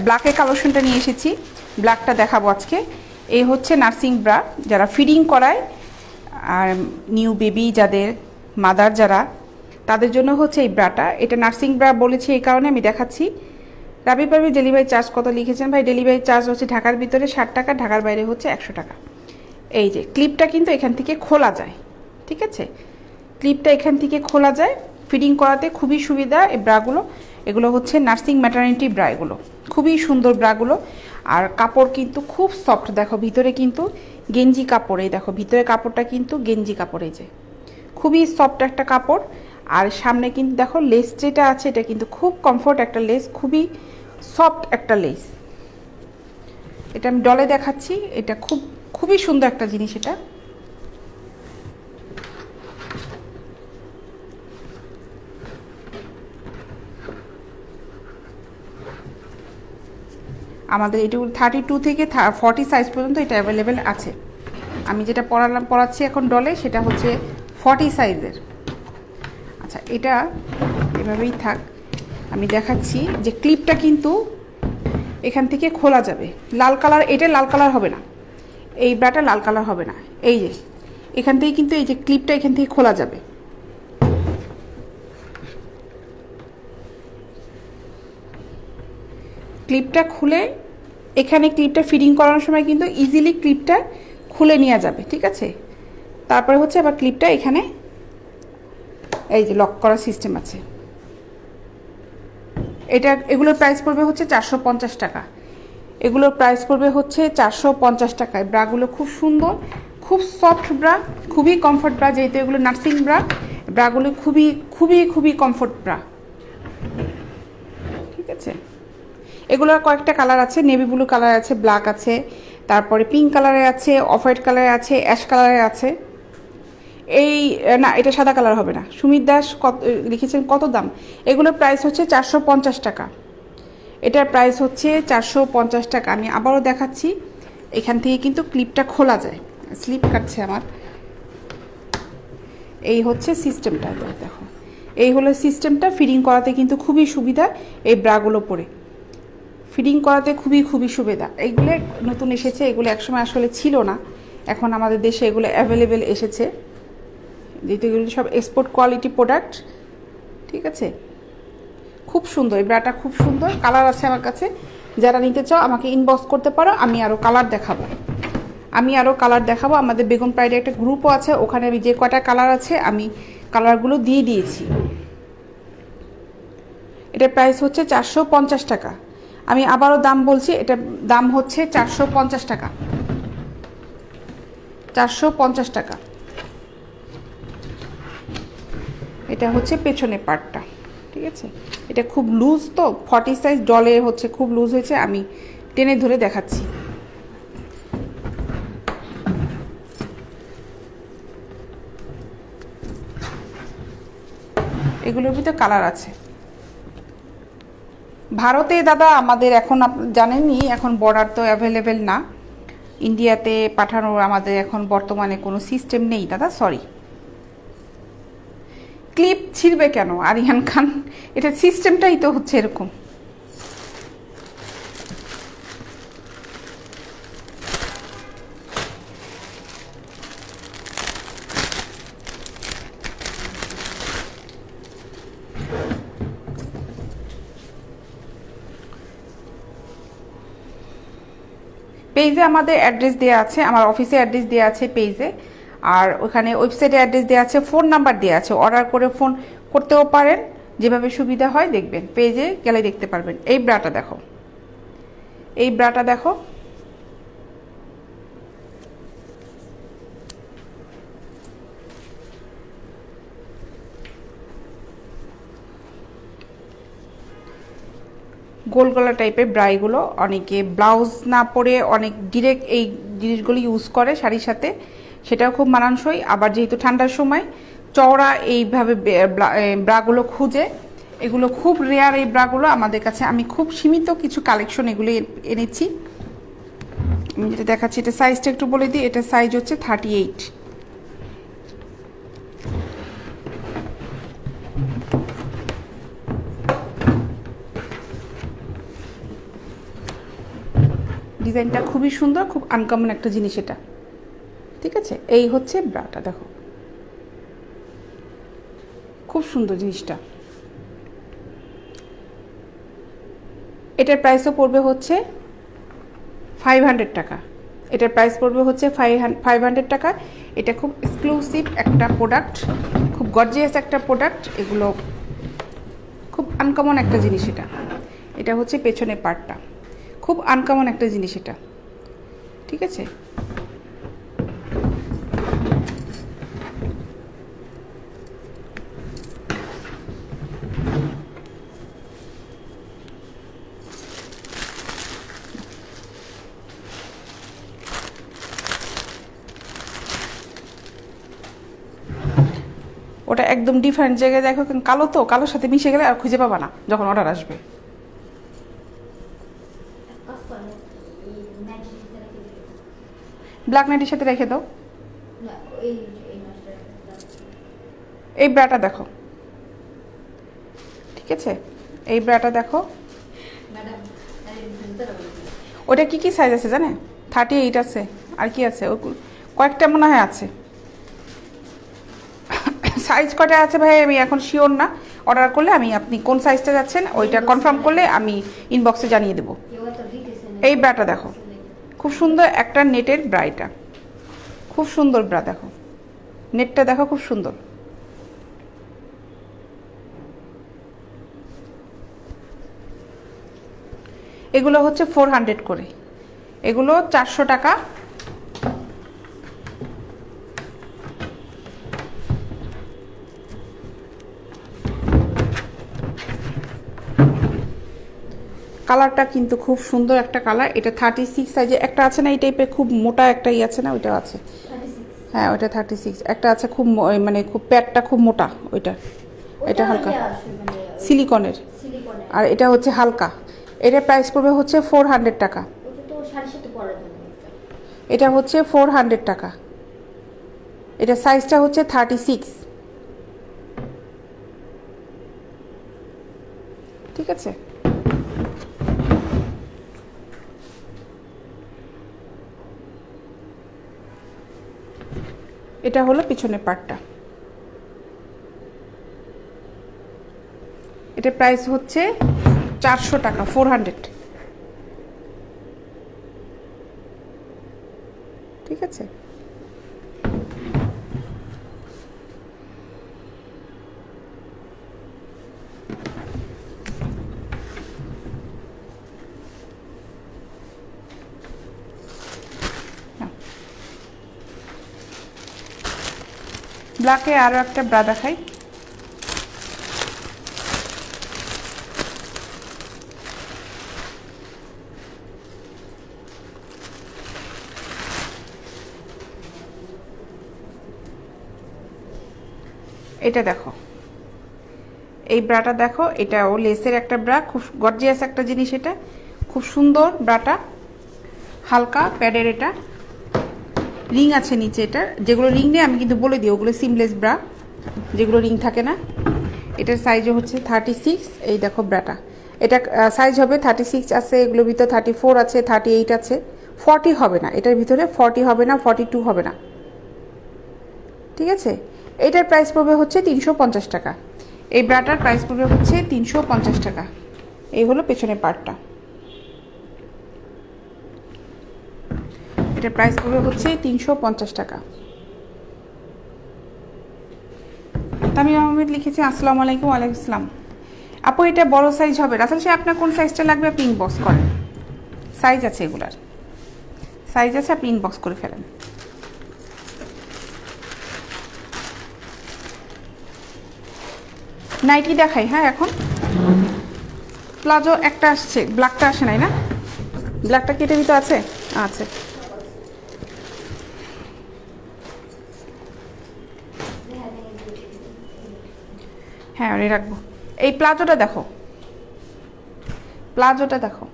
ব্ল্যাকের কালেকশনটা নিয়ে এসেছি, ব্ল্যাকটা দেখাবো আজকে। এই হচ্ছে নার্সিং ব্রা, যারা ফিডিং করায় আর নিউ বেবি যাদের মাদার যারা, তাদের জন্য হচ্ছে এই ব্রাটা। এটা নার্সিং ব্রা বলেছি এই কারণে আমি দেখাচ্ছি। রাবি পারবি ডেলিভারি চার্জ কত লিখেছেন ভাই? ডেলিভারি চার্জ হচ্ছে ঢাকার ভিতরে 60 টাকা, ঢাকার বাইরে হচ্ছে 100 টাকা। এই যে ক্লিপটা কিন্তু এখান থেকে খোলা যায়, ঠিক আছে, ক্লিপটা এখান থেকে খোলা যায়। ফিডিং করাতে খুবই সুবিধা এই ব্রাগুলো। এগুলো হচ্ছে নার্সিং ম্যাটারনিটি ব্রা, এগুলো খুবই সুন্দর ব্রাগুলো। আর কাপড় কিন্তু খুব সফট, দেখো ভিতরে কিন্তু গেঞ্জি কাপড়। এই দেখো ভিতরে কাপড়টা কিন্তু গেঞ্জি কাপড়, এই যে খুবই সফট একটা কাপড়। আর সামনে কিন্তু দেখো লেস যেটা আছে, এটা কিন্তু খুব কমফোর্ট একটা লেস, খুবই সফট একটা লেস। এটা আমি ডলে দেখাচ্ছি, এটা খুবই সুন্দর একটা জিনিস। এটা আমাদের এটা 32 থেকে 40 সাইজ পর্যন্ত এটা অ্যাভেলেবেল আছে। আমি যেটা পরাচ্ছি এখন ডলে সেটা হচ্ছে 40 সাইজের। আচ্ছা, এটা এভাবেই থাক। আমি দেখাচ্ছি যে ক্লিপটা কিন্তু এখান থেকে খোলা যাবে। লাল কালার, এটা লাল কালার হবে না, এই ব্রাটা লাল কালার হবে না। এই যে এখান থেকে কিন্তু এই যে ক্লিপটা এখান থেকে খোলা যাবে। ক্লিপটা খুলে এখানে ক্লিপটা ফিটিং করানোর সময় কিন্তু ইজিলি ক্লিপটা খুলে নেওয়া যাবে, ঠিক আছে। তারপরে হচ্ছে আবার ক্লিপটা এখানে এই যে লক করার সিস্টেম আছে। এগুলোর প্রাইস পড়বে হচ্ছে 450 টাকা। এগুলোর প্রাইস পড়বে হচ্ছে 450 টাকায়। ব্রাগুলো খুব সুন্দর, খুব সফট ব্রা, খুবই কমফোর্ট ব্রা। যেহেতু এগুলো নার্সিং ব্রাগুলো খুবই খুবই খুবই কমফোর্ট ব্রা, ঠিক আছে। এগুলোর কয়েকটা কালার আছে, নেভি ব্লু কালার আছে, ব্ল্যাক আছে, তারপরে পিঙ্ক কালারে আছে, অফ হোয়াইট কালারে আছে, অ্যাশ কালারে আছে। এই না, এটা সাদা কালার হবে না। সুমিত দাস কত লিখেছেন, কত দাম? এগুলোর প্রাইস হচ্ছে 450 টাকা। এটার প্রাইস হচ্ছে 450 টাকা। আমি আবারও দেখাচ্ছি, এখান থেকে কিন্তু ক্লিপটা খোলা যায়। স্লিপ কাটছে আমার। এই হচ্ছে সিস্টেমটা, দেখো এই হলো সিস্টেমটা। ফিটিং করাতে কিন্তু খুবই সুবিধা। এই ব্রাগুলো পরে ফিটিং করাতে খুবই খুবই সুবিধা। এইগুলো নতুন এসেছে, এগুলো একসময় আসলে ছিল না, এখন আমাদের দেশে এগুলো অ্যাভেলেবেল এসেছে। যেহেতু এগুলো সব এক্সপোর্ট কোয়ালিটি প্রোডাক্ট, ঠিক আছে। খুব সুন্দর, এই ব্রাটা খুব সুন্দর। কালার আছে আমার কাছে, যারা নিতে চাও আমাকে ইনবক্স করতে পারো, আমি আরও কালার দেখাবো। আমাদের বেগম প্রাইডে একটা গ্রুপও আছে, ওখানে আমি যে কয়টা কালার আছে আমি কালারগুলো দিয়ে দিয়েছি। এটার প্রাইস হচ্ছে 450 টাকা। আমি আবারও দাম বলছি, এটার দাম হচ্ছে 450 টাকা। 450 টাকা। এটা হচ্ছে পেছনের পার্টটা, ঠিক আছে। এটা খুব লুজ, তো 40 সাইজ ডলে হচ্ছে খুব লুজ হয়েছে। আমি টেনে ধরে দেখাচ্ছি। এগুলোর ভিতরে কালার আছে। ভারতে দাদা আমাদের এখন জানেনই, এখন বর্ডার তো অ্যাভেলেবেল না। ইন্ডিয়াতে পাঠানোর আমাদের এখন বর্তমানে কোনো সিস্টেম নেই দাদা, সরি। ক্লিপ ছিঁড়বে কেন আরিয়ান খান? এটা সিস্টেমটাই তো হচ্ছে এরকম। পেজে আমাদের অ্যাড্রেস দেওয়া আছে, আমার অফিসে অ্যাড্রেস দেওয়া আছে পেজে, আর ওখানে ওয়েবসাইটে অ্যাড্রেস দেওয়া আছে, ফোন নাম্বার দেওয়া আছে। অর্ডার করে ফোন করতেও পারেন, যেভাবে সুবিধা হয়। দেখবেন পেজে গেলে দেখতে পারবেন। এই ব্রাটা দেখো, এই ব্রাটা দেখো, গোল গলা টাইপের ব্রাইগুলো। অনেকে ব্লাউজ না পরে অনেক ডিরেক্ট এই জিনিসগুলো ইউজ করে শাড়ির সাথে, সেটাও খুব মানানসই। আবার যেহেতু ঠান্ডার সময় চওড়া এইভাবে ব্রাগুলো খুঁজে, এগুলো খুব রেয়ার। এই ব্রাগুলো আমাদের কাছে আমি খুব সীমিত কিছু কালেকশন এগুলো এনেছি। আমি যেটা দেখাচ্ছি, এটা সাইজটা একটু বলে দিই। এটা সাইজ হচ্ছে 38। ডিজাইনটা খুবই সুন্দর, খুব আনকমন একটা জিনিস এটা, ঠিক আছে। এই হচ্ছে ব্রাটা, দেখো খুব সুন্দর জিনিসটা। এটার প্রাইসও পড়বে হচ্ছে 500 টাকা। এটার প্রাইস পড়বে হচ্ছে 500 টাকা। এটা খুব এক্সক্লুসিভ একটা প্রোডাক্ট, খুব গর্জিয়াস একটা প্রোডাক্ট। এগুলো খুব আনকমন একটা জিনিস। এটা হচ্ছে পেছনের পার্টটা, খুব আনকমন একটা জিনিস এটা, ঠিক আছে। ওটা একদম ডিফারেন্ট জায়গায় দেখো, কারণ কালো তো, কালোর সাথে মিশে গেলে আর খুঁজে পাবা না যখন অর্ডার আসবে। ব্ল্যাক নাইটির সাথে রেখে দাও। না এই মাছটা এই ব্রাটা দেখো, ঠিক আছে, এই ব্রাটা দেখো। ম্যাডাম ওটা কি কি সাইজ আছে জানে? 38 আছে, আর কি আছে কয়েকটা মনে হয় আছে। সাইজ কটা আছে ভাই আমি এখন শিওর না, অর্ডার করলে আমি আপনি কোন সাইজটা যাচ্ছেন ওইটা কনফার্ম করলে আমি ইনবক্সে জানিয়ে দেবো। এই ব্রাটা দেখো, খুব সুন্দর একটা নেটের ব্রা, এটা খুব সুন্দর ব্রা, দেখো নেটটা দেখো খুব সুন্দর। এগুলো হচ্ছে 400 করে, এগুলো 400 টাকা। কালারটা কিন্তু খুব সুন্দর একটা কালার। এটা 36 সাইজে একটা আছে না, এই টাইপের খুব মোটা একটা আছে না, ওইটাও আছে। হ্যাঁ ওইটা 36, একটা আছে খুব মানে খুব প্যাডটা খুব মোটা ওইটা, এটা হালকা সিলিকনের, আর এটা হচ্ছে হালকা। এটার প্রাইস পড়বে হচ্ছে 400 টাকা। এটা হচ্ছে 400 টাকা। এটা সাইজটা হচ্ছে 36, ঠিক আছে। এটা হলো পিছনের পার্টটা। এটা প্রাইস হচ্ছে 400 টাকা, 400, ঠিক আছে। ব্ল্যাকে আরও একটা ব্রা দেখাই। এটা দেখো, এই ব্রাটা দেখো, এটাও লেসের একটা ব্রা, খুব গর্জিয়াস একটা জিনিস, এটা খুব সুন্দর ব্রাটা, হালকা প্যাডের। এটা রিং আছে নিচে, এটা যেগুলো রিং নেই আমি কিন্তু বলে দিই, ওগুলো সিমলেস ব্রা, যেগুলো রিং থাকে না। এটার সাইজও হচ্ছে 36। এই দেখো ব্রাটা, এটা সাইজ হবে 36 আছে, এগুলোর ভিতরে 34 আছে, 38 আছে, 40 হবে না এটার ভিতরে, 40 হবে না, 42 হবে না, ঠিক আছে। এইটার প্রাইস পড়বে হচ্ছে 350 টাকা। এই ব্রাটার প্রাইস পড়বে হচ্ছে 350 টাকা। এই হলো পেছনের পার্টটা, এটার প্রাইস পড়বে হচ্ছে 350 টাকা। তামিম আহমেদ লিখেছে আসসালামু আলাইকুম। ওয়ালাইকুম আসসালাম। আপু এটা বড় সাইজ হবে, রাসেল সাহেব আপনার কোন সাইজটা লাগবে আপনি ইনবক্স করেন, সাইজ আছে, এগুলার সাইজ আছে, আপনি ইনবক্স করে ফেলেন। নাইটি দেখাই, হ্যাঁ এখন প্লাজো একটা আসছে, ব্ল্যাকটা আসে নাই না? ব্ল্যাকটা কেটে দিতে আছে, আছে। হ্যাঁ আমি রাখবো। এই প্লাজোটা দেখো, প্লাজোটা দেখো,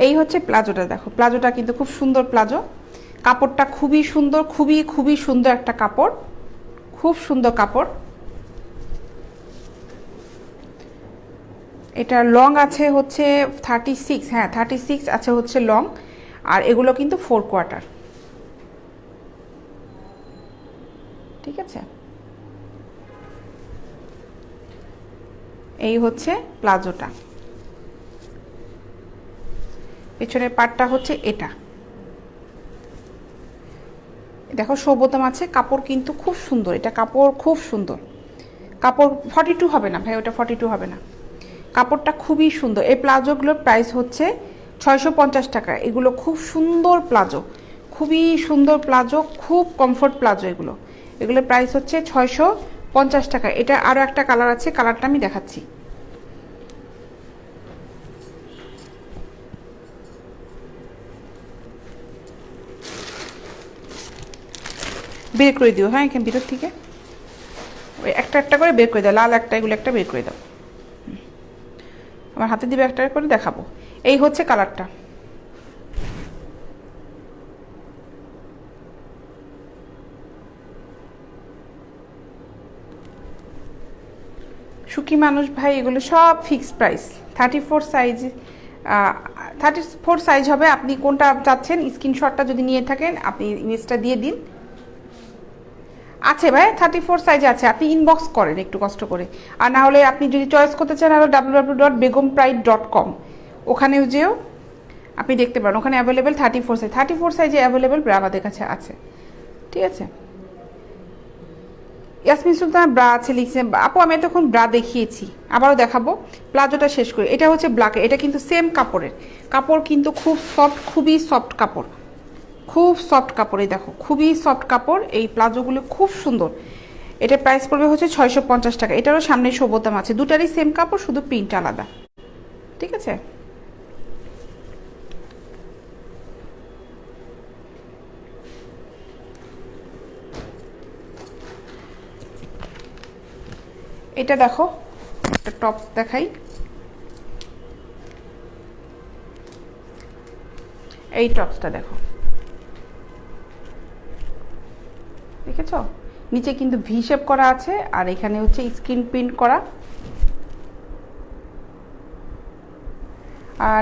এই হচ্ছে প্লাজোটা দেখো। প্লাজোটা কিন্তু খুব সুন্দর প্লাজো, কাপড়টা খুবই সুন্দর, খুবই খুবই সুন্দর একটা কাপড়, খুব সুন্দর কাপড়। এটা লং আছে হচ্ছে 36, হ্যাঁ 36 আছে হচ্ছে লং, আর এগুলো কিন্তু 4 কোয়ার্টার, ঠিক আছে। এই হচ্ছে প্লাজোটা, পেছনের পাটটা হচ্ছে এটা দেখো, শোবোতাম আছে, কাপড় কিন্তু খুব সুন্দর, এটা কাপড় খুব সুন্দর, কাপড় 42 হবে না ভাই, ওটা 42 হবে না, কাপড়টা খুবই সুন্দর। এই প্লাজোগুলোর প্রাইস হচ্ছে 650 টাকা। এগুলো খুব সুন্দর প্লাজো, খুবই সুন্দর প্লাজো, খুব কমফোর্ট প্লাজো এগুলো। এগুলোর প্রাইস হচ্ছে 650 টাকা। এটা আরও একটা কালার আছে, কালারটা আমি দেখাচ্ছি। বের করে দিও, হ্যাঁ এখানে ভিতর থেকে ওই একটা একটা করে বের করে দাও, লাল একটা, এগুলো একটা বের করে দাও। আমার হাতে দিবে একটা করে দেখাবো। এই হচ্ছে কালারটা। সুখী মানুষ ভাই, এগুলো সব ফিক্সড প্রাইস। 34 সাইজ, 34 সাইজ হবে। আপনি কোনটা চাচ্ছেন স্ক্রিনশটটা যদি নিয়ে থাকেন আপনি ইমেজটা দিয়ে দিন। আছে ভাই, 34 সাইজে আছে, আপনি ইনবক্স করেন একটু কষ্ট করে। আর না হলে আপনি যদি চয়েস করতে চান আরও www.begompride.com, ওখানেও যেও আপনি দেখতে পারেন, ওখানে অ্যাভেলেবেল 34 সাইজ, 34 সাইজে অ্যাভেলেবেল ব্রা আমাদের কাছে আছে। ঠিক আছে, ইয়াসমিন সুলতানা ব্রা আছে লিখছে। আপু আমি এতক্ষণ ব্রা দেখিয়েছি, আবারও দেখাবো। প্লাজোটা শেষ করে, এটা হচ্ছে ব্ল্যাকে, এটা কিন্তু সেম কাপড়ের, কাপড় কিন্তু খুব সফট, খুবই সফট কাপড়, খুব সফট কাপড়। এই দেখো খুবই সফট কাপড়, এই প্লাজোগুলো খুব সুন্দর। এটার প্রাইস পড়বে হচ্ছে 650 টাকা। এটারও সামনে সবুতাম আছে, দুটারই সেম কাপড়, শুধু প্রিন্ট আলাদা। ঠিক আছে, এটা দেখো একটা টপস দেখাই। এই টপসটা দেখো, দেখেছো? নিচে কিন্তু ভি শেপ করা আছে, আর এখানে হচ্ছে স্ক্রিন প্রিন্ট করা।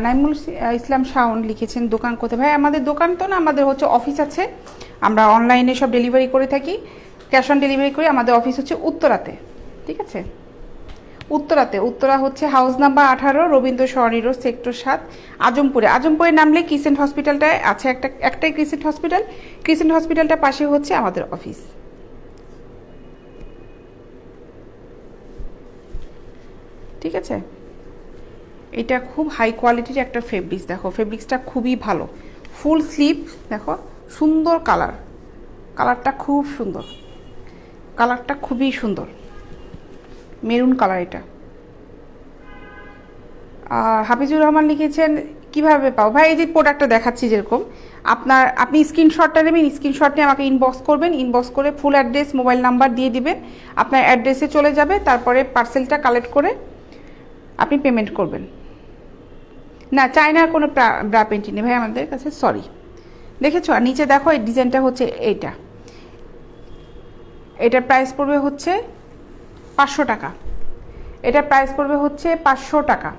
নাইমুল ইসলাম শাওন লিখেছেন দোকান কোথায়? ভাই আমাদের দোকান তো না, আমাদের হচ্ছে অফিস আছে, আমরা অনলাইনে সব ডেলিভারি করে থাকি, ক্যাশ অন ডেলিভারি করি। আমাদের অফিস হচ্ছে উত্তরাতে। ঠিক আছে, উত্তরাতে, উত্তরা হচ্ছে হাউস নাম্বার 18, রবীন্দ্র সরণি রোড, সেক্টর 7, আজমপুরে। আজমপুরে নামলে ক্রিসেন্ট হসপিটালটায় আছে, একটাই ক্রিসেন্ট হসপিটাল। ক্রিসেন্ট হসপিটালটার পাশে হচ্ছে আমাদের অফিস। ঠিক আছে, এটা খুব হাই কোয়ালিটির একটা ফেব্রিক্স। দেখো ফেব্রিক্সটা খুবই ভালো, ফুল স্লিভ। দেখো সুন্দর কালার, কালারটা খুব সুন্দর, কালারটা খুবই সুন্দর, মেরুন কালার এটা। আর হাফিজুর রহমান লিখেছেন কিভাবে পাও? ভাই এই যে প্রোডাক্টটা দেখাচ্ছি, যেরকম আপনি স্ক্রিনশটটা নেবেন, স্ক্রিনশট নিয়ে আমাকে ইনবক্স করবেন, ইনবক্স করে ফুল অ্যাড্রেস, মোবাইল নাম্বার দিয়ে দিবেন, আপনার অ্যাড্রেসে চলে যাবে, তারপরে পার্সেলটা কালেক্ট করে আপনি পেমেন্ট করবেন। না, চায়নার কোনো ব্রা পেন্টি নেই ভাই আমাদের কাছে, সরি। দেখেছো? আর নিচে দেখো এই ডিজাইনটা হচ্ছে এইটা, এটার প্রাইস পড়বে হচ্ছে 500 টাকা। এটার প্রাইস পড়বে হচ্ছে 500 টাকা।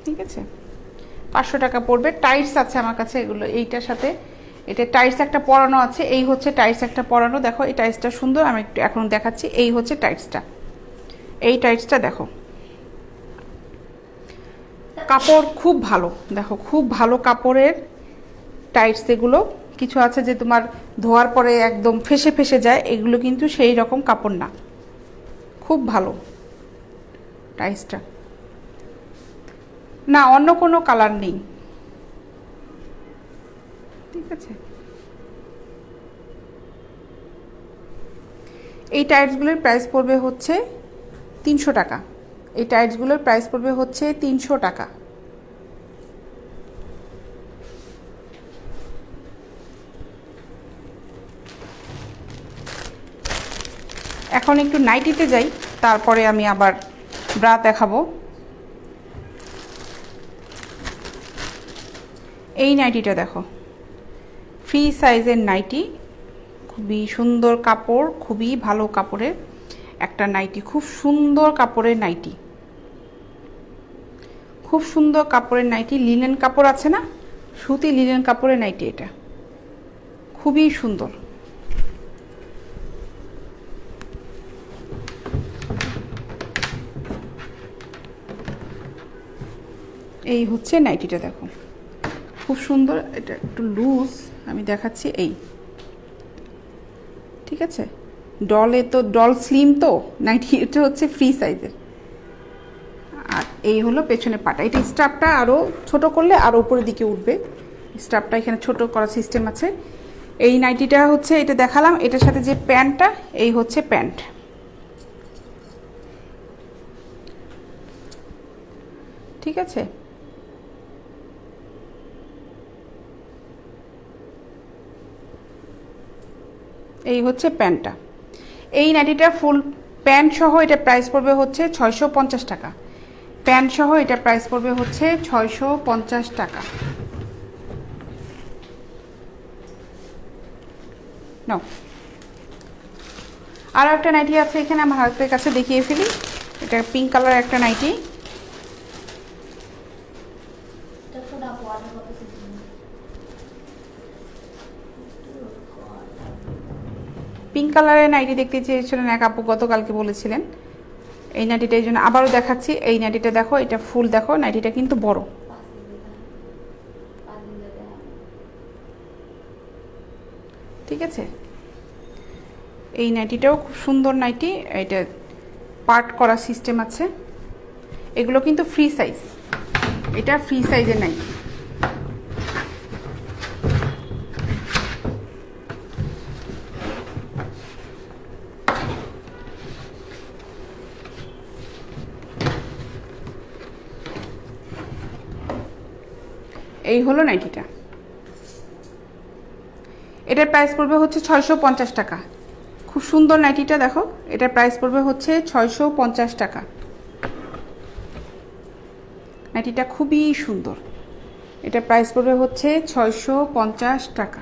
ঠিক আছে, 500 টাকা পড়বে। টাইটস আছে আমার কাছে এগুলো, এইটার সাথে এটা টাইটস একটা পরানো আছে। এই হচ্ছে টাইটস একটা পরানো, দেখো এই টাইটসটা সুন্দর, আমি একটু এখন দেখাচ্ছি। এই হচ্ছে টাইটসটা, এই টাইটসটা দেখো, কাপড় খুব ভালো। দেখো খুব ভালো কাপড়ের টাইটস এগুলো। কিছু আছে যে তোমার ধোয়ার পরে একদম ফেসে ফেসে যায়, এগুলো কিন্তু সেই রকম কাপড় না, খুব ভালো টাইটসটা। না, অন্য কোনো কালার নেই। ঠিক আছে, এই টাইটসগুলোর প্রাইস পড়বে হচ্ছে 300 টাকা। এই টাইটসগুলোর প্রাইস পড়বে হচ্ছে 300 টাকা। এখন একটু নাইটিতে যাই, তারপরে আমি আবার ব্রা দেখাবো। এই নাইটিটা দেখো, ফ্রি সাইজের নাইটি, খুবই সুন্দর কাপড়, খুবই ভালো কাপড়ের একটা নাইটি, খুব সুন্দর কাপড়ের নাইটি, খুব সুন্দর কাপড়ের নাইটি। লিনেন কাপড় আছে না, সুতি লিনেন কাপড়ের নাইটি, এটা খুবই সুন্দর। এই হচ্ছে নাইটিটা, দেখো খুব সুন্দর। এটা একটু লুজ, আমি দেখাচ্ছি। এই ঠিক আছে, ডলে তো ডল স্লিম তো নাইটি, এটা হচ্ছে ফ্রি সাইজের। আর এই হলো পেছনে পাটা। এটা স্টাফটা আরও ছোট করলে আরও উপরের দিকে উঠবে, স্টাফটা এখানে ছোট করার সিস্টেম আছে। এই নাইটিটা হচ্ছে, এটা দেখালাম, এটার সাথে যে প্যান্টটা, এই হচ্ছে প্যান্ট। ঠিক আছে, এই হচ্ছে প্যান্টটা। এই নাইটিটা ফুল প্যান্ট সহ এটা প্রাইস পড়বে হচ্ছে 650 টাকা। প্যান্ট সহ এটা প্রাইস পড়বে হচ্ছে 650 টাকা। নাও, আরও একটা নাইটি আছে এখানে আমার হাতের কাছে, দেখিয়ে ফেলি। এটা পিঙ্ক কালার একটা নাইটি। পিঙ্ক কালারের নাইটি দেখতে চেয়েছিলেন এক আপু, গতকালকে বলেছিলেন। এই নাইটিটা এই জন্য আবারও দেখাচ্ছি। এই নাইটিটা দেখো, এটা ফুল দেখো, নাইটিটা কিন্তু বড়। ঠিক আছে, এই নাইটিটাও খুব সুন্দর নাইটি। এটা পার্ট করা সিস্টেম আছে। এগুলো কিন্তু ফ্রি সাইজ, এটা ফ্রি সাইজের নাইটি। এই হলো নাইটিটা। এটার প্রাইস পড়বে হচ্ছে 650 টাকা। খুব সুন্দর নাইটিটা দেখো, এটার প্রাইস পড়বে হচ্ছে 650 টাকা। নাইটিটা খুবই সুন্দর। এটার প্রাইস পড়বে হচ্ছে 650 টাকা।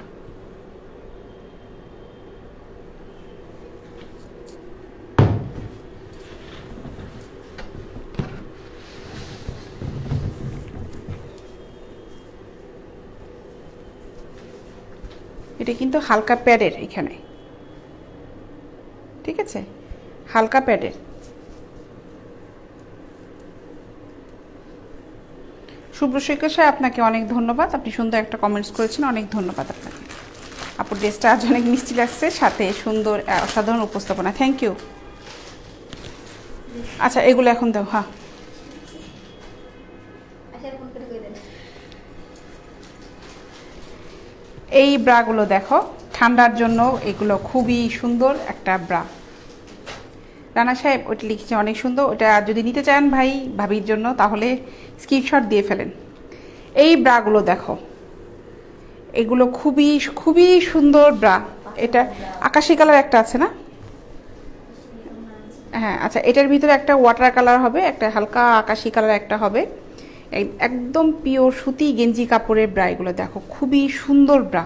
এটা কিন্তু হালকা প্যাডের এখানে, ঠিক আছে, হালকা প্যাডের। শুভ্রশেখর, আপনাকে অনেক ধন্যবাদ। আপনি সুন্দর একটা কমেন্টস করেছেন, অনেক ধন্যবাদ আপনাকে। আপুর ড্রেসটা আজ অনেক মিষ্টি লাগছে, সাথে সুন্দর অসাধারণ উপস্থাপনা। Thank you. আচ্ছা, এগুলো এখন দাও। হ্যাঁ, এই ব্রাগুলো দেখো, ঠান্ডার জন্য এগুলো খুবই সুন্দর একটা ব্রা। রানা সাহেব ওইটা লিখেছে অনেক সুন্দর। ওটা যদি নিতে চান ভাই ভাবির জন্য, তাহলে স্ক্রিনশট দিয়ে ফেলেন। এই ব্রাগুলো দেখো, এগুলো খুবই খুবই সুন্দর ব্রা। এটা আকাশি কালার একটা আছে না? হ্যাঁ, আচ্ছা, এটার ভিতরে একটা ওয়াটার কালার হবে, একটা হালকা আকাশি কালার একটা হবে। একদম পিওর সুতি গেঞ্জি কাপড়ের ব্রা। এগুলো দেখো, খুবই সুন্দর ব্রা,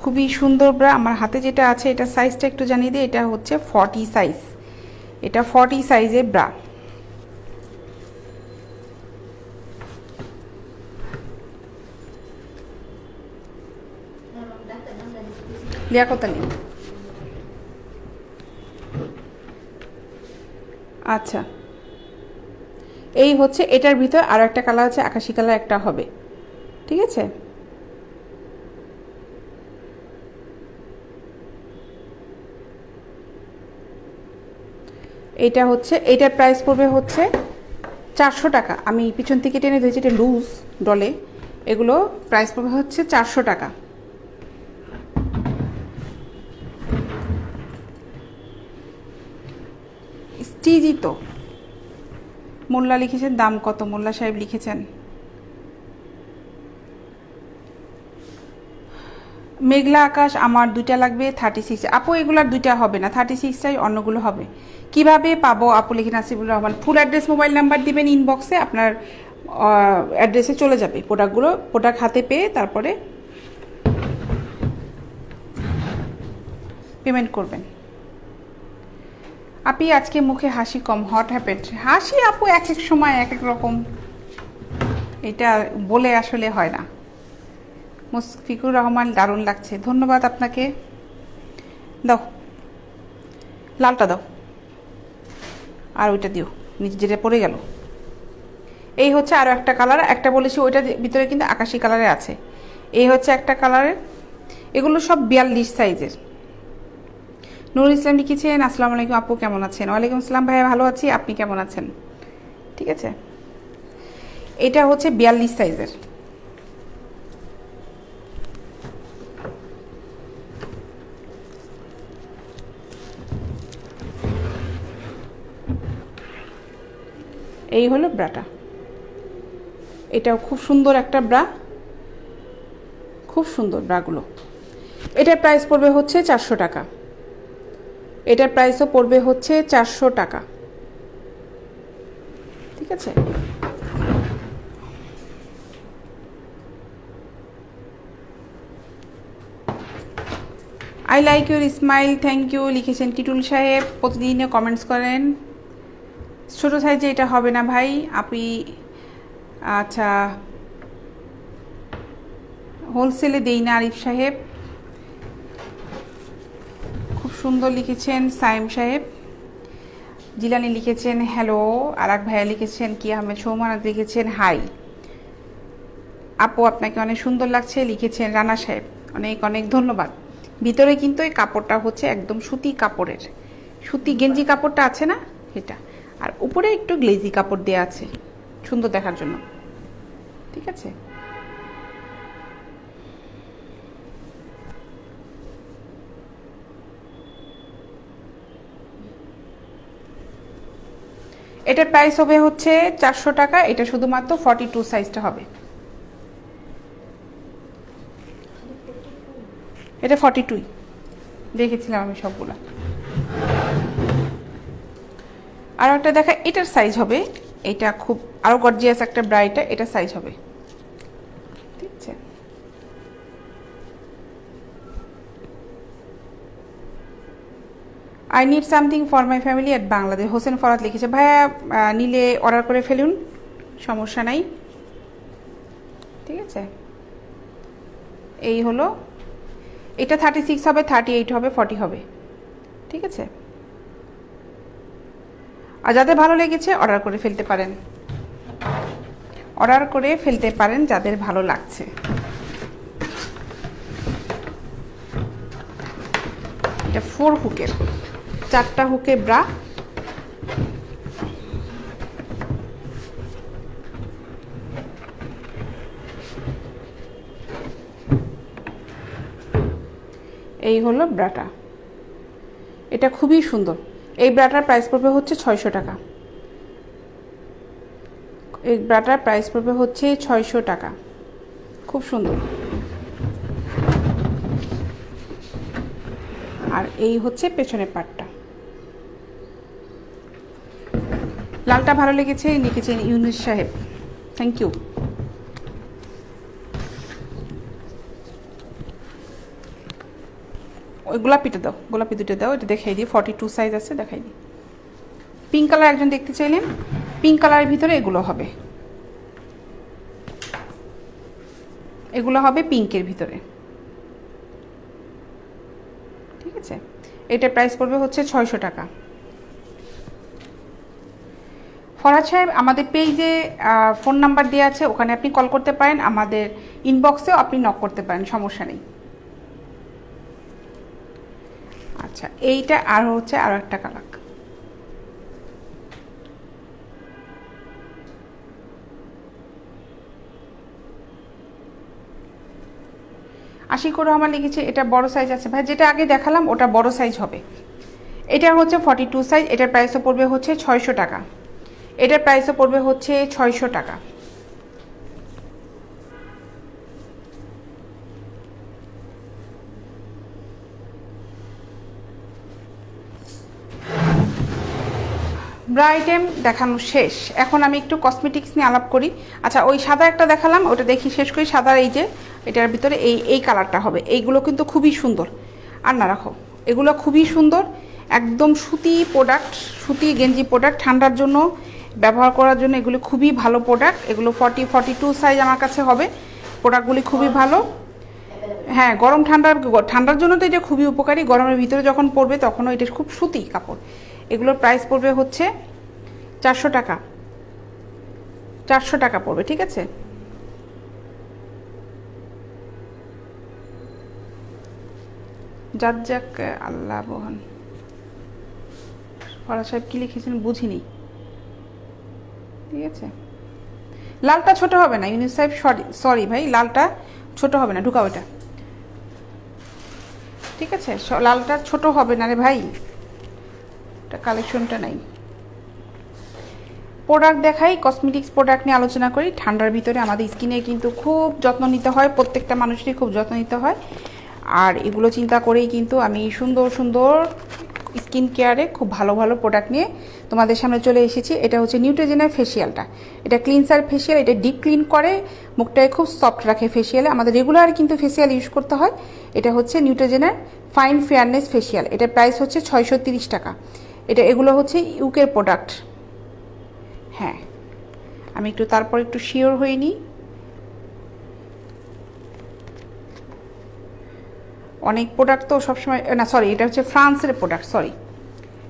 খুবই সুন্দর ব্রা। আমার হাতে যেটা আছে, এটা সাইজটা একটু জানিয়ে দিই। এটা হচ্ছে 40 সাইজ। এটা 40 সাইজের ব্রা। লিয়াকত আলী। আচ্ছা, এই হচ্ছে এটার ভিতর আরও একটা কালার আছে, আকাশি কালার একটা হবে। ঠিক আছে, এটা হচ্ছে, এটার প্রাইস পড়বে হচ্ছে 400 টাকা। আমি পিছন থেকে টেনে দিয়েছি, এটা লুজ ডলে। এগুলো প্রাইস পড়বে হচ্ছে 400 টাকা। স্টিচই তো। মোল্লা লিখেছেন দাম কত? মোল্লা সাহেব লিখেছেন মেঘলা আকাশ আমার দুইটা লাগবে 36। আপু এগুলার দুইটা হবে না, 36টাই অন্যগুলো হবে। কিভাবে পাবো আপু? লিখে Nasibur Rahman. Full address, mobile number দিবেন ইনবক্সে, আপনার অ্যাড্রেসে চলে যাবে প্রোডাক্টগুলো। প্রোডাক্ট হাতে পেয়ে তারপরে পেমেন্ট করবেন। আপনি আজকে মুখে হাসি কম, হট হ্যাপেন্ড? হাসি আপু এক এক সময় এক এক রকম, এটা বলে আসলে হয় না। মুশফিকুর রহমান, দারুণ লাগছে, ধন্যবাদ আপনাকে। দাও, লালটা দাও, আর ওইটা দিও, নিচে যেটা পড়ে গেল। এই হচ্ছে আরও একটা কালার, একটা বলেছি ওইটার ভিতরে কিন্তু আকাশি কালারে আছে। এই হচ্ছে একটা কালারের। এগুলো সব 42 সাইজের। নুরুল ইসলাম লিখেছেন আসসালামু আলাইকুম আপু, কেমন আছেন? ওয়ালাইকুম আসসালাম ভাইয়া, ভালো আছি, আপনি কেমন আছেন? ঠিক আছে, এটা হচ্ছে 42 সাইজের। এই হলো ব্রাটা। এটাও খুব সুন্দর একটা ব্রা, খুব সুন্দর ব্রাগুলো। এটার প্রাইস পড়বে হচ্ছে 400 টাকা। এটার প্রাইসও পড়বে হচ্ছে 400 টাকা। ঠিক আছে, I like your smile, thank you লিখেছেন টিটুল সাহেব, প্রতিদিনে কমেন্টস করেন। ছোটো সাইজে এটা হবে না ভাই আপনি, আচ্ছা হোলসেলে দেই না আরিফ সাহেব, খুব সুন্দর লিখেছেন সাইম সাহেব। জিলানি লিখেছেন হ্যালো, আর এক ভাইয়া লিখেছেন কি আহমেদ সৌমানাথ লিখেছেন হাই আপু আপনাকে অনেক সুন্দর লাগছে লিখেছেন রানা সাহেব, অনেক অনেক ধন্যবাদ। ভিতরে কিন্তু এই কাপড়টা হচ্ছে একদম সুতি কাপড়ের, সুতি গেঞ্জি কাপড়টা আছে না এটা, আর উপরে একটু গ্লেজি কাপড় দেওয়া আছে সুন্দর দেখার জন্য। ঠিক আছে, এটার প্রাইস হবে হচ্ছে 400 টাকা। এটা শুধুমাত্র 42 সাইজটা হবে। এটা 42 দেখেছিলাম আমি সবগুলা। আর একটা দেখা, এটার সাইজ হবে, এটা খুব আরো গর্জিয়াস একটা ব্রাইটা, এটা সাইজ হবে। ঠিক আছে, I need something for my family at Bangladesh, Hossain Farad লিখেছে। ভাইয়া নিলে অর্ডার করে ফেলুন, সমস্যা নাই। ঠিক আছে, এই হলো, এটা 36 হবে, 38 হবে, 40 হবে। ঠিক আছে, আর যাদের ভালো লেগেছে অর্ডার করে ফেলতে পারেন, অর্ডার করে ফেলতে পারেন যাদের ভালো লাগছে। এটা 4 হুকের, 4টা হুকে ব্রা। এই হলো ব্রাটা, এটা খুবই সুন্দর। এই ব্রাটার প্রাইস পড়বে হচ্ছে 600 টাকা। এই ব্রাটার প্রাইস পড়বে হচ্ছে 600 টাকা, খুব সুন্দর। আর এই হচ্ছে পেছনের পাটটা। লালটা ভালো লেগেছে লিখেছেন ইউনুস সাহেব, থ্যাংক ইউ। ওই গোলাপিটা দাও, গোলাপি দুটো দাও, এটা দেখাই দিই, 42 সাইজ আছে, দেখাই দিই। পিঙ্ক কালার একজন দেখতে চাইলেন, পিঙ্ক কালারের ভিতরে এগুলো হবে, এগুলো হবে পিঙ্কের ভিতরে। ঠিক আছে, এটার প্রাইস পড়বে হচ্ছে 600 টাকা। ফরহাদ সাহেব আমাদের পেজে ফোন নাম্বার দেওয়া আছে, ওখানে আপনি কল করতে পারেন, আমাদের ইনবক্সেও আপনি নক করতে পারেন, সমস্যা নেই। আচ্ছা, এইটা আর হচ্ছে আরও একটা কালার, আশিকুর রহমান লিখেছে এটা বড় সাইজ আছে। ভাই যেটা আগে দেখালাম ওটা বড় সাইজ হবে, এটা হচ্ছে 42 সাইজ। এটার প্রাইসও পড়বে হচ্ছে 600 টাকা। এটার প্রাইসও পড়বে হচ্ছে 600 টাকা। ব্রা আইটেম দেখানো শেষ, এখন আমি একটু কসমেটিক্স নিয়ে আলাপ করি। আচ্ছা, ওই সাদা একটা দেখালাম, ওটা দেখি শেষ করি। সাদার এই যে এটার ভিতরে এই কালারটা হবে, এইগুলো কিন্তু খুবই সুন্দর। আর না রাখো, এগুলো খুবই সুন্দর, একদম সুতি প্রোডাক্ট, সুতি গেঞ্জি প্রোডাক্ট, ঠান্ডার জন্য ব্যবহার করার জন্য এগুলো খুবই ভালো প্রোডাক্ট। এগুলো 42 সাইজ আমার কাছে হবে, প্রোডাক্টগুলি খুবই ভালো। হ্যাঁ, গরম ঠান্ডার জন্য তো এটা খুবই উপকারী, গরমের ভিতরে যখন পরবে তখনও এটা খুব সুতি কাপড়। এগুলোর প্রাইস পড়বে হচ্ছে 400 টাকা, 400 টাকা পড়বে। ঠিক আছে, যাক আল্লাহ বহান। ফরাদ সাহেব কি লিখেছেন বুঝিনি। ঠিক আছে, লালটা ছোট হবে না ইউনুস সাহেব, সরি ভাই, লালটা ছোট হবে না, ঢুকাও এটা। ঠিক আছে, লালটা ছোট হবে না রে ভাই, এটা কালেকশনটা নাই। প্রোডাক্ট দেখাই, কসমেটিক্স প্রোডাক্ট নিয়ে আলোচনা করি। ঠান্ডার ভিতরে আমাদের স্কিনে কিন্তু খুব যত্ন নিতে হয়, প্রত্যেকটা মানুষেরই খুব যত্ন নিতে হয়। আর এগুলো চিন্তা করেই কিন্তু আমি সুন্দর সুন্দর স্কিন কেয়ারে খুব ভালো ভালো প্রোডাক্ট নিয়ে তোমাদের সামনে চলে এসেছি। এটা হচ্ছে নিউট্রিজেনার ফেসিয়ালটা। এটা ক্লিনসার ফেসিয়াল, এটা ডিপ ক্লিন করে, মুখটাকে খুব সফট রাখে ফেসিয়ালে। আমাদের রেগুলার কিন্তু ফেসিয়াল ইউজ করতে হয়। এটা হচ্ছে নিউট্রিজেনার ফাইন ফেয়ারনেস ফেসিয়াল। এটার প্রাইস হচ্ছে 630 টাকা। এগুলো হচ্ছে ইউকের প্রোডাক্ট। হ্যাঁ, আমি তারপর একটু শিওর হয়ে নিই। অনেক প্রোডাক্ট তো সবসময় না, সরি, এটা হচ্ছে ফ্রান্সের প্রোডাক্ট, সরি,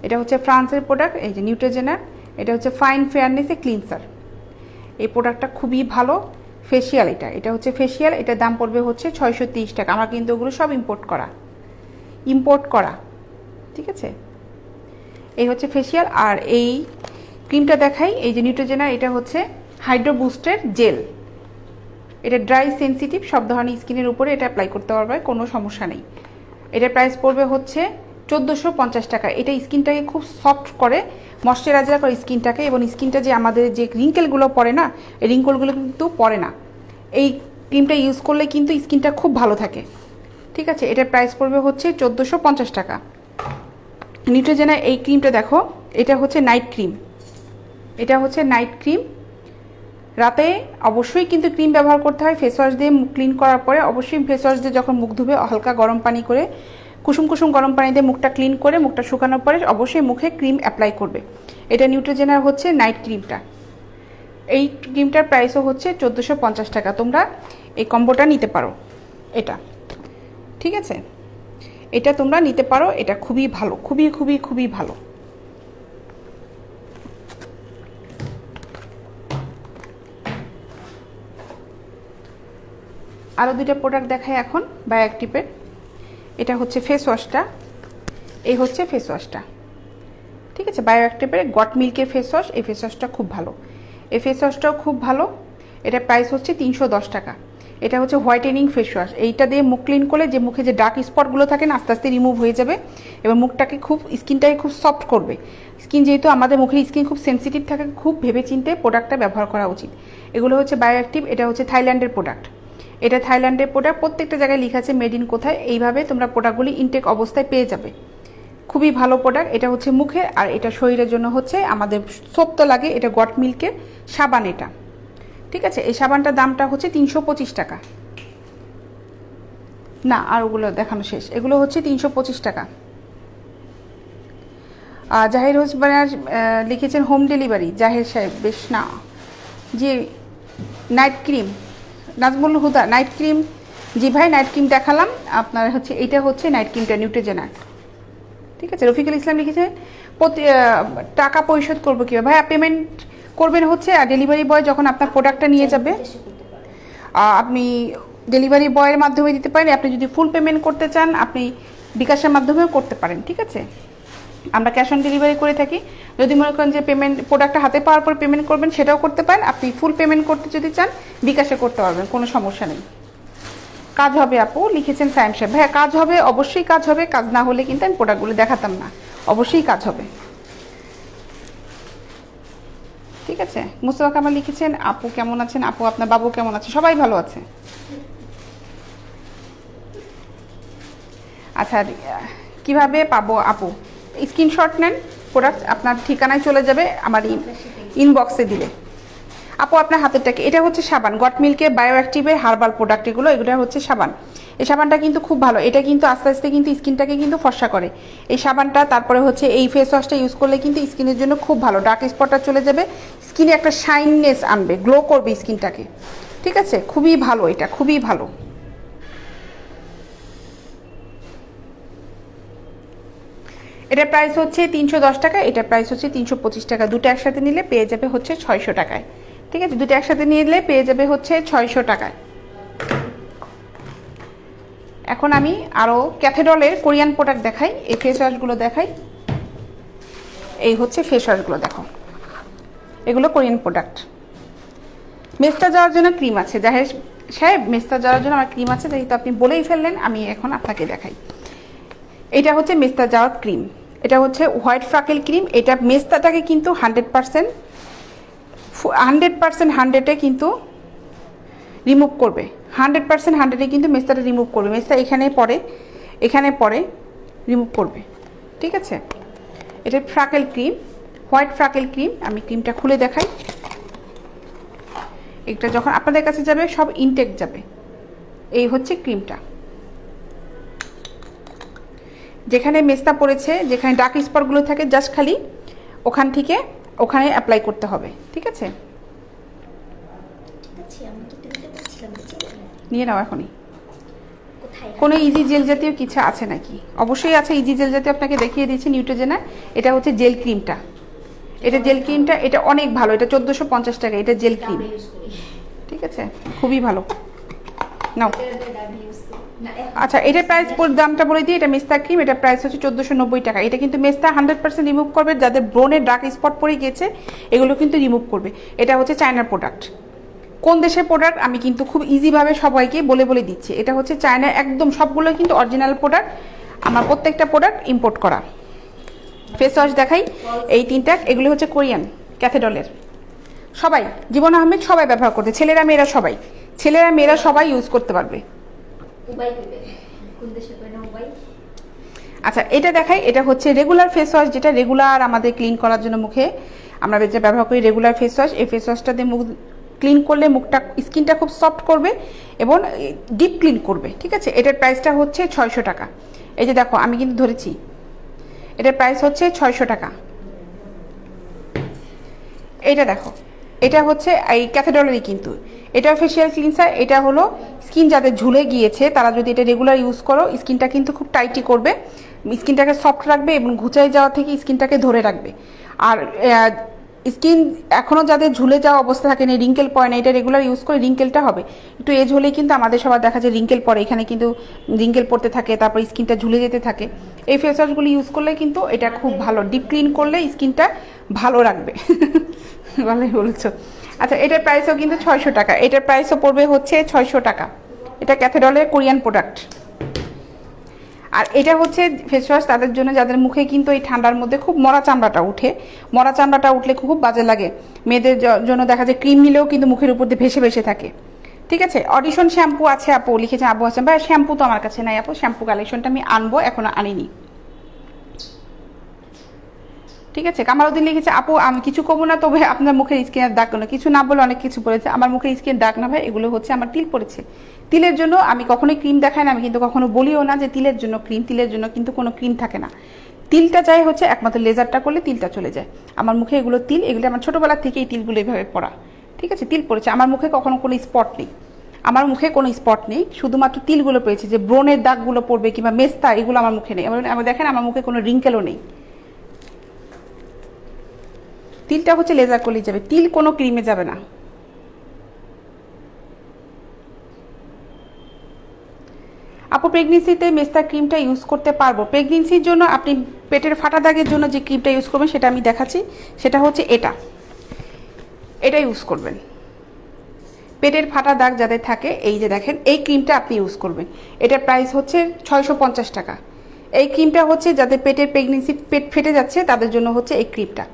এটা হচ্ছে ফ্রান্সের প্রোডাক্ট। এই যে নিউট্রিজেনার, এটা হচ্ছে ফাইন ফেয়ারনেসে ক্লিনসার। এই প্রোডাক্টটা খুবই ভালো ফেসিয়াল। এটা হচ্ছে ফেসিয়াল। এটার দাম পড়বে হচ্ছে 630 টাকা। আমার কিন্তু ওগুলো সব ইম্পোর্ট করা, ঠিক আছে। এই হচ্ছে ফেসিয়াল। আর এই ক্রিমটা দেখাই, এই যে নিউট্রিজেনার, এটা হচ্ছে হাইড্রো বুস্টের জেল। এটা ড্রাই সেনসিটিভ, সব ধরনের স্কিনের উপরে এটা অ্যাপ্লাই করতে পারবে, কোনো সমস্যা নেই। এটার প্রাইস পড়বে হচ্ছে 1450 টাকা। এটা স্কিনটাকে খুব সফট করে, ময়শ্চারাইজার করে স্কিনটাকে, এবং স্কিনটা যে আমাদের যে রিঙ্কেলগুলো পড়ে না, এই রিঙ্কেলগুলো কিন্তু পড়ে না। এই ক্রিমটা ইউজ করলে কিন্তু স্কিনটা খুব ভালো থাকে, ঠিক আছে। এটার প্রাইস পড়বে হচ্ছে 1450 টাকা। নিউট্রিজেনার এই ক্রিমটা দেখো, এটা হচ্ছে নাইট ক্রিম। রাতে অবশ্যই কিন্তু ক্রিম ব্যবহার করতে হয়। ফেস ওয়াশ দিয়ে মুখ ক্লিন করার পরে অবশ্যই ফেস ওয়াশ দিয়ে যখন মুখ ধুবে, হালকা গরম পানি করে, কুসুম কুসুম গরম পানি দিয়ে মুখটা ক্লিন করে, মুখটা শুকানোর পরে অবশ্যই মুখে ক্রিম অ্যাপ্লাই করবে। এটা নিউট্রিজেনার হচ্ছে নাইট ক্রিমটা। এই ক্রিমটার প্রাইসও হচ্ছে 1450 টাকা। তোমরা এই কম্বোটা নিতে পারো, এটা, ঠিক আছে। এটা তোমরা নিতে পারো, এটা খুবই ভালো, খুবই খুবই খুবই ভালো। আরও দুইটা প্রোডাক্ট দেখাই এখন বায়োঅ্যাক্টিভের। এটা হচ্ছে ফেস ওয়াশটা, এই হচ্ছে ফেস ওয়াশটা, ঠিক আছে। বায়োঅ্যাক্টিভের গট মিল্কের ফেস ওয়াশ। এই ফেস ওয়াশটা খুব ভালো, এই ফেস ওয়াশটাও খুব ভালো। এটার প্রাইস হচ্ছে 310 টাকা। এটা হচ্ছে হোয়াইটেনিং ফেস ওয়াশ। এইটা দিয়ে মুখ ক্লিন করলে যে মুখে যে ডার্ক স্পটগুলো থাকে না, আস্তে আস্তে রিমুভ হয়ে যাবে, এবং মুখটাকে স্কিনটাকে খুব সফট করবে। স্কিন যেহেতু আমাদের মুখের স্কিন খুব সেন্সিটিভ থাকে, খুব ভেবে চিন্তে প্রোডাক্টটা ব্যবহার করা উচিত। এগুলো হচ্ছে বায়োঅ্যাক্টিভ। এটা হচ্ছে থাইল্যান্ডের প্রোডাক্ট। এটা থাইল্যান্ডের প্রোডাক্ট, প্রত্যেকটা জায়গায় লেখা আছে মেড ইন কোথায়। এইভাবে তোমরা প্রোডাক্টগুলি ইনটেক অবস্থায় পেয়ে যাবে। খুবই ভালো প্রোডাক্ট। এটা হচ্ছে মুখের, আর এটা শরীরের জন্য হচ্ছে আমাদের সোপ তো লাগে। এটা গট মিল্কের সাবান, এটা, ঠিক আছে। এই সাবানটার দামটা হচ্ছে 325 টাকা। না, আর ওগুলো দেখানো শেষ। এগুলো হচ্ছে 325 টাকা। জাহির হোসেন লিখেছেন হোম ডেলিভারি। জাহির সাহেব, বেশ না, যে নাইট ক্রিম, নাজমুল হুদা নাইট ক্রিম, জি ভাই নাইট ক্রিম দেখালাম আপনার। হচ্ছে এটা হচ্ছে নাইট ক্রিমটা নিউট্রিজেনার, ঠিক আছে। রফিকুল ইসলাম লিখেছে টাকা পরিশোধ করবো কীভাবে? ভাইয়া পেমেন্ট করবেন হচ্ছে ডেলিভারি বয় যখন আপনার প্রোডাক্টটা নিয়ে যাবে, আপনি ডেলিভারি বয়ের মাধ্যমে দিতে পারেন। আপনি যদি ফুল পেমেন্ট করতে চান, আপনি বিকাশের মাধ্যমেও করতে পারেন, ঠিক আছে। আমরা ক্যাশ অন ডেলিভারি করে থাকি। যদি মনে করেন যে প্রোডাক্টটা হাতে পাওয়ার পর পেমেন্ট করবেন, সেটাও করতে পারেন। আপনি ফুল পেমেন্ট করতে যদি চান, বিকাশে করতে পারবেন, কোনো সমস্যা নেই। কাজ হবে আপু, লিখেছেন সায়েম সাহেব। ভাইয়া কাজ হবে, অবশ্যই কাজ হবে। কাজ না হলে কিন্তু আমি প্রোডাক্টগুলো দেখাতাম না। অবশ্যই কাজ হবে, ঠিক আছে। মুস্তফা কামাল লিখেছেন আপু কেমন আছেন? আপু, আপনার বাবু কেমন আছে? সবাই ভালো আছে। আচ্ছা, কিভাবে পাবো আপু? স্ক্রিনশট নেন, প্রোডাক্ট আপনার ঠিকানায় চলে যাবে, আমার ইনবক্সে দিলে। আপু আপনার হাতেরটাকে, এটা হচ্ছে সাবান, গট মিল্কের বায়োঅ্যাক্টিভের হার্বাল প্রোডাক্ট। এগুলো হচ্ছে সাবান। এই সাবানটা কিন্তু খুব ভালো। এটা কিন্তু আস্তে আস্তে কিন্তু স্কিনটাকে কিন্তু ফর্সা করে এই সাবানটা। তারপরে হচ্ছে এই ফেস ওয়াশটা ইউজ করলে কিন্তু স্কিনের জন্য খুব ভালো। ডার্ক স্পটটা চলে যাবে, স্কিনে একটা শাইননেস আনবে, গ্লো করবে স্কিনটাকে, ঠিক আছে। খুবই ভালো, এটা খুবই ভালো। এটার প্রাইস হচ্ছে 310 টাকা, এটার প্রাইস হচ্ছে 325 টাকা। দুটো একসাথে নিলে পেয়ে যাবে হচ্ছে 600 টাকায়, ঠিক আছে। দুটো একসাথে নিলে পেয়ে যাবে হচ্ছে 600 টাকায়। এখন আমি আরও ক্যাথেড্রলের কোরিয়ান প্রোডাক্ট দেখাই, এই ফেস ওয়াশগুলো দেখাই। এই হচ্ছে ফেস ওয়াশগুলো, দেখো, এগুলো কোরিয়ান প্রোডাক্ট। মেস্তা যাওয়ার জন্য ক্রিম আছে, জাহের সাহেব, মেস্তা যাওয়ার জন্য আমার ক্রিম আছে, যেহেতু আপনি বলেই ফেললেন, আমি এখন আপনাকে দেখাই। এটা হচ্ছে মেস্তা যাওয়ার ক্রিম, এটা হচ্ছে হোয়াইট ফ্রাকেল ক্রিম। এটা মেস্তাটাকে কিন্তু 100% 100% কিন্তু রিমুভ করবে। 100% 100-এ কিন্তু মেস্তাটা রিমুভ করবে। মেস্তা এখানে পরে রিমুভ করবে, ঠিক আছে, এটা ফ্রাকেল ক্রিম, হোয়াইট ফ্রাকেল ক্রিম। আমি ক্রিমটা খুলে দেখাই। এটা যখন আপনাদের কাছে যাবে সব ইনটেক যাবে। এই হচ্ছে ক্রিমটা। যেখানে মেস্তা পড়েছে, যেখানে ডার্ক স্পটগুলো থাকে, জাস্ট খালি ওখান থেকে ওখানে অ্যাপ্লাই করতে হবে। ঠিক আছে, নিয়ে নাও এখনই। কোনো ইজি জেল জাতীয় কিছু আছে নাকি? অবশ্যই আছে ইজি জেল জাতীয়, আপনাকে দেখিয়ে দিয়েছি নিউট্রিজেনা। এটা হচ্ছে জেল ক্রিমটা, এটা জেল ক্রিমটা, এটা অনেক ভালো। এটা 1450 টাকা, এটা জেল ক্রিম। ঠিক আছে, খুবই ভালো। নাও। আচ্ছা, এটার প্রাইস দামটা বলে দিই। এটা মেস্তা ক্রিম, এটা প্রাইস হচ্ছে 1490 টাকা। এটা কিন্তু মেস্তা 100% রিমুভ করবে, যাদের ব্রণের ডার্ক স্পট পড়ে গিয়েছে এগুলো কিন্তু রিমুভ করবে। এটা হচ্ছে চায়নার প্রোডাক্ট। কোন দেশের প্রোডাক্ট আমি কিন্তু খুব ইজিভাবে সবাইকে বলে বলে দিচ্ছি। এটা হচ্ছে চায়না, একদম সবগুলো কিন্তু অরিজিনাল প্রোডাক্ট। আমার প্রত্যেকটা প্রোডাক্ট ইম্পোর্ট করা। ফেস ওয়াশ দেখাই, এই তিনটা, এগুলো হচ্ছে কোরিয়ান ক্যাথেডলের। সবাই, জীবন আহমেদ সবাই ব্যবহার করতে, ছেলেরা মেয়েরা সবাই, ছেলেরা মেয়েরা সবাই ইউজ করতে পারবে। আচ্ছা, এটা দেখাই। এটা হচ্ছে রেগুলার ফেস ওয়াশ, যেটা রেগুলার আমাদের ক্লিন করার জন্য মুখে আমরা যেটা ব্যবহার করি, রেগুলার ফেস ওয়াশ। এই ফেস ওয়াশটা দিয়ে মুখ ক্লিন করলে মুখটা, স্কিনটা খুব সফট করবে এবং ডিপ ক্লিন করবে। ঠিক আছে, এটার প্রাইসটা হচ্ছে 600 টাকা। এই যে দেখো, আমি কিন্তু ধরেছি, এটার প্রাইস হচ্ছে 600 টাকা। এইটা দেখো, এটা হচ্ছে এই ক্যাথেডলেরই কিন্তু, এটাও ফেসিয়াল ক্লিনসার। এটা হলো স্কিন যাদের ঝুলে গিয়েছে তারা যদি এটা রেগুলার ইউজ করো, স্কিনটা কিন্তু খুব টাইটই করবে, স্কিনটাকে সফট রাখবে এবং ঘুচাই যাওয়া থেকে স্কিনটাকে ধরে রাখবে। আর স্কিন এখনও যাদের ঝুলে যাওয়া অবস্থা থাকে না, রিঙ্কেল পড়ে না, এটা রেগুলার ইউজ করে রিঙ্কেলটা হবে। একটু এজ হলেই কিন্তু আমাদের সবার দেখা যায় রিঙ্কেল পড়ে, এখানে কিন্তু রিঙ্কেল পড়তে থাকে, তারপর স্কিনটা ঝুলে যেতে থাকে। এই ফেস ওয়াশগুলো ইউজ করলে কিন্তু এটা খুব ভালো, ডিপ ক্লিন করলে স্কিনটা ভালো রাখবে। ভালোই বলেছো। আচ্ছা, এটার প্রাইসও কিন্তু 600 টাকা। এটার প্রাইসও পড়বে হচ্ছে 600 টাকা। এটা ক্যাথেডলের কোরিয়ান প্রোডাক্ট। আর এটা হচ্ছে ফেস ওয়াশ তাদের জন্য যাদের মুখে কিন্তু এই ঠান্ডার মধ্যে খুব মরা চামড়াটা উঠে, মরা চামড়াটা উঠলে খুব বাজে লাগে। মেয়েদের জন্য দেখা যায় ক্রিম নিলেও কিন্তু মুখের উপর দিয়ে ভেসে ভেসে থাকে। ঠিক আছে, অডিশন শ্যাম্পু আছে আপু, লিখেছেন আবু হাসান ভাই। শ্যাম্পু তো আমার কাছে নাই আপু, শ্যাম্পু কালেকশনটা আমি আনবো, এখনো আনিনি। ঠিক আছে, কামালউদ্দিন লিখেছে আপু আমি কিছু কমো না, তবে আপনার মুখের স্কিনের দাগ কেন? কিছু না বলে অনেক কিছু পড়েছে। আমার মুখের স্কিনের দাগ না ভাই, এগুলো হচ্ছে আমার তিল পড়েছে। তিলের জন্য আমি কখনোই ক্রিম দেখাই না, আমি কিন্তু কখনো বলিও না যে তিলের জন্য ক্রিম। তিলের জন্য কিন্তু কোনো ক্রিম থাকে না। তিলটা চাই হচ্ছে একমাত্র লেজারটা করলে তিলটা চলে যায়। আমার মুখে এগুলো তিল, এগুলো আমার ছোটোবেলা থেকে এই তিলগুলো এইভাবে পড়া। ঠিক আছে, তিল পড়েছে আমার মুখে, কখনো কোনো স্পট নেই। আমার মুখে কোনো স্পট নেই, শুধুমাত্র তিলগুলো পেয়েছে। যে ব্রণের দাগগুলো পড়বে কিংবা মেস্তা, এগুলো আমার মুখে নেই। আমার দেখেন আমার মুখে কোনো রিঙ্কেলও নেই। তিলটা হচ্ছে লেজার করলেই যাবে, তিল কোনো ক্রিমে যাবে না। আপু প্রেগনেন্সিতে মেস্তা ক্রিমটা ইউজ করতে পারবো? প্রেগনেন্সির জন্য আপনি পেটের ফাটা দাগের জন্য যে ক্রিমটা ইউজ করবেন সেটা আমি দেখাচ্ছি। সেটা হচ্ছে এটা ইউজ করবেন। পেটের ফাটা দাগ যাদের থাকে, এই যে দেখেন, এই ক্রিমটা আপনি ইউজ করবেন। এটার প্রাইস হচ্ছে 650 টাকা। এই ক্রিমটা হচ্ছে যাদের পেটের প্রেগনেন্সি, পেট ফেটে যাচ্ছে তাদের জন্য হচ্ছে এই ক্রিমটা।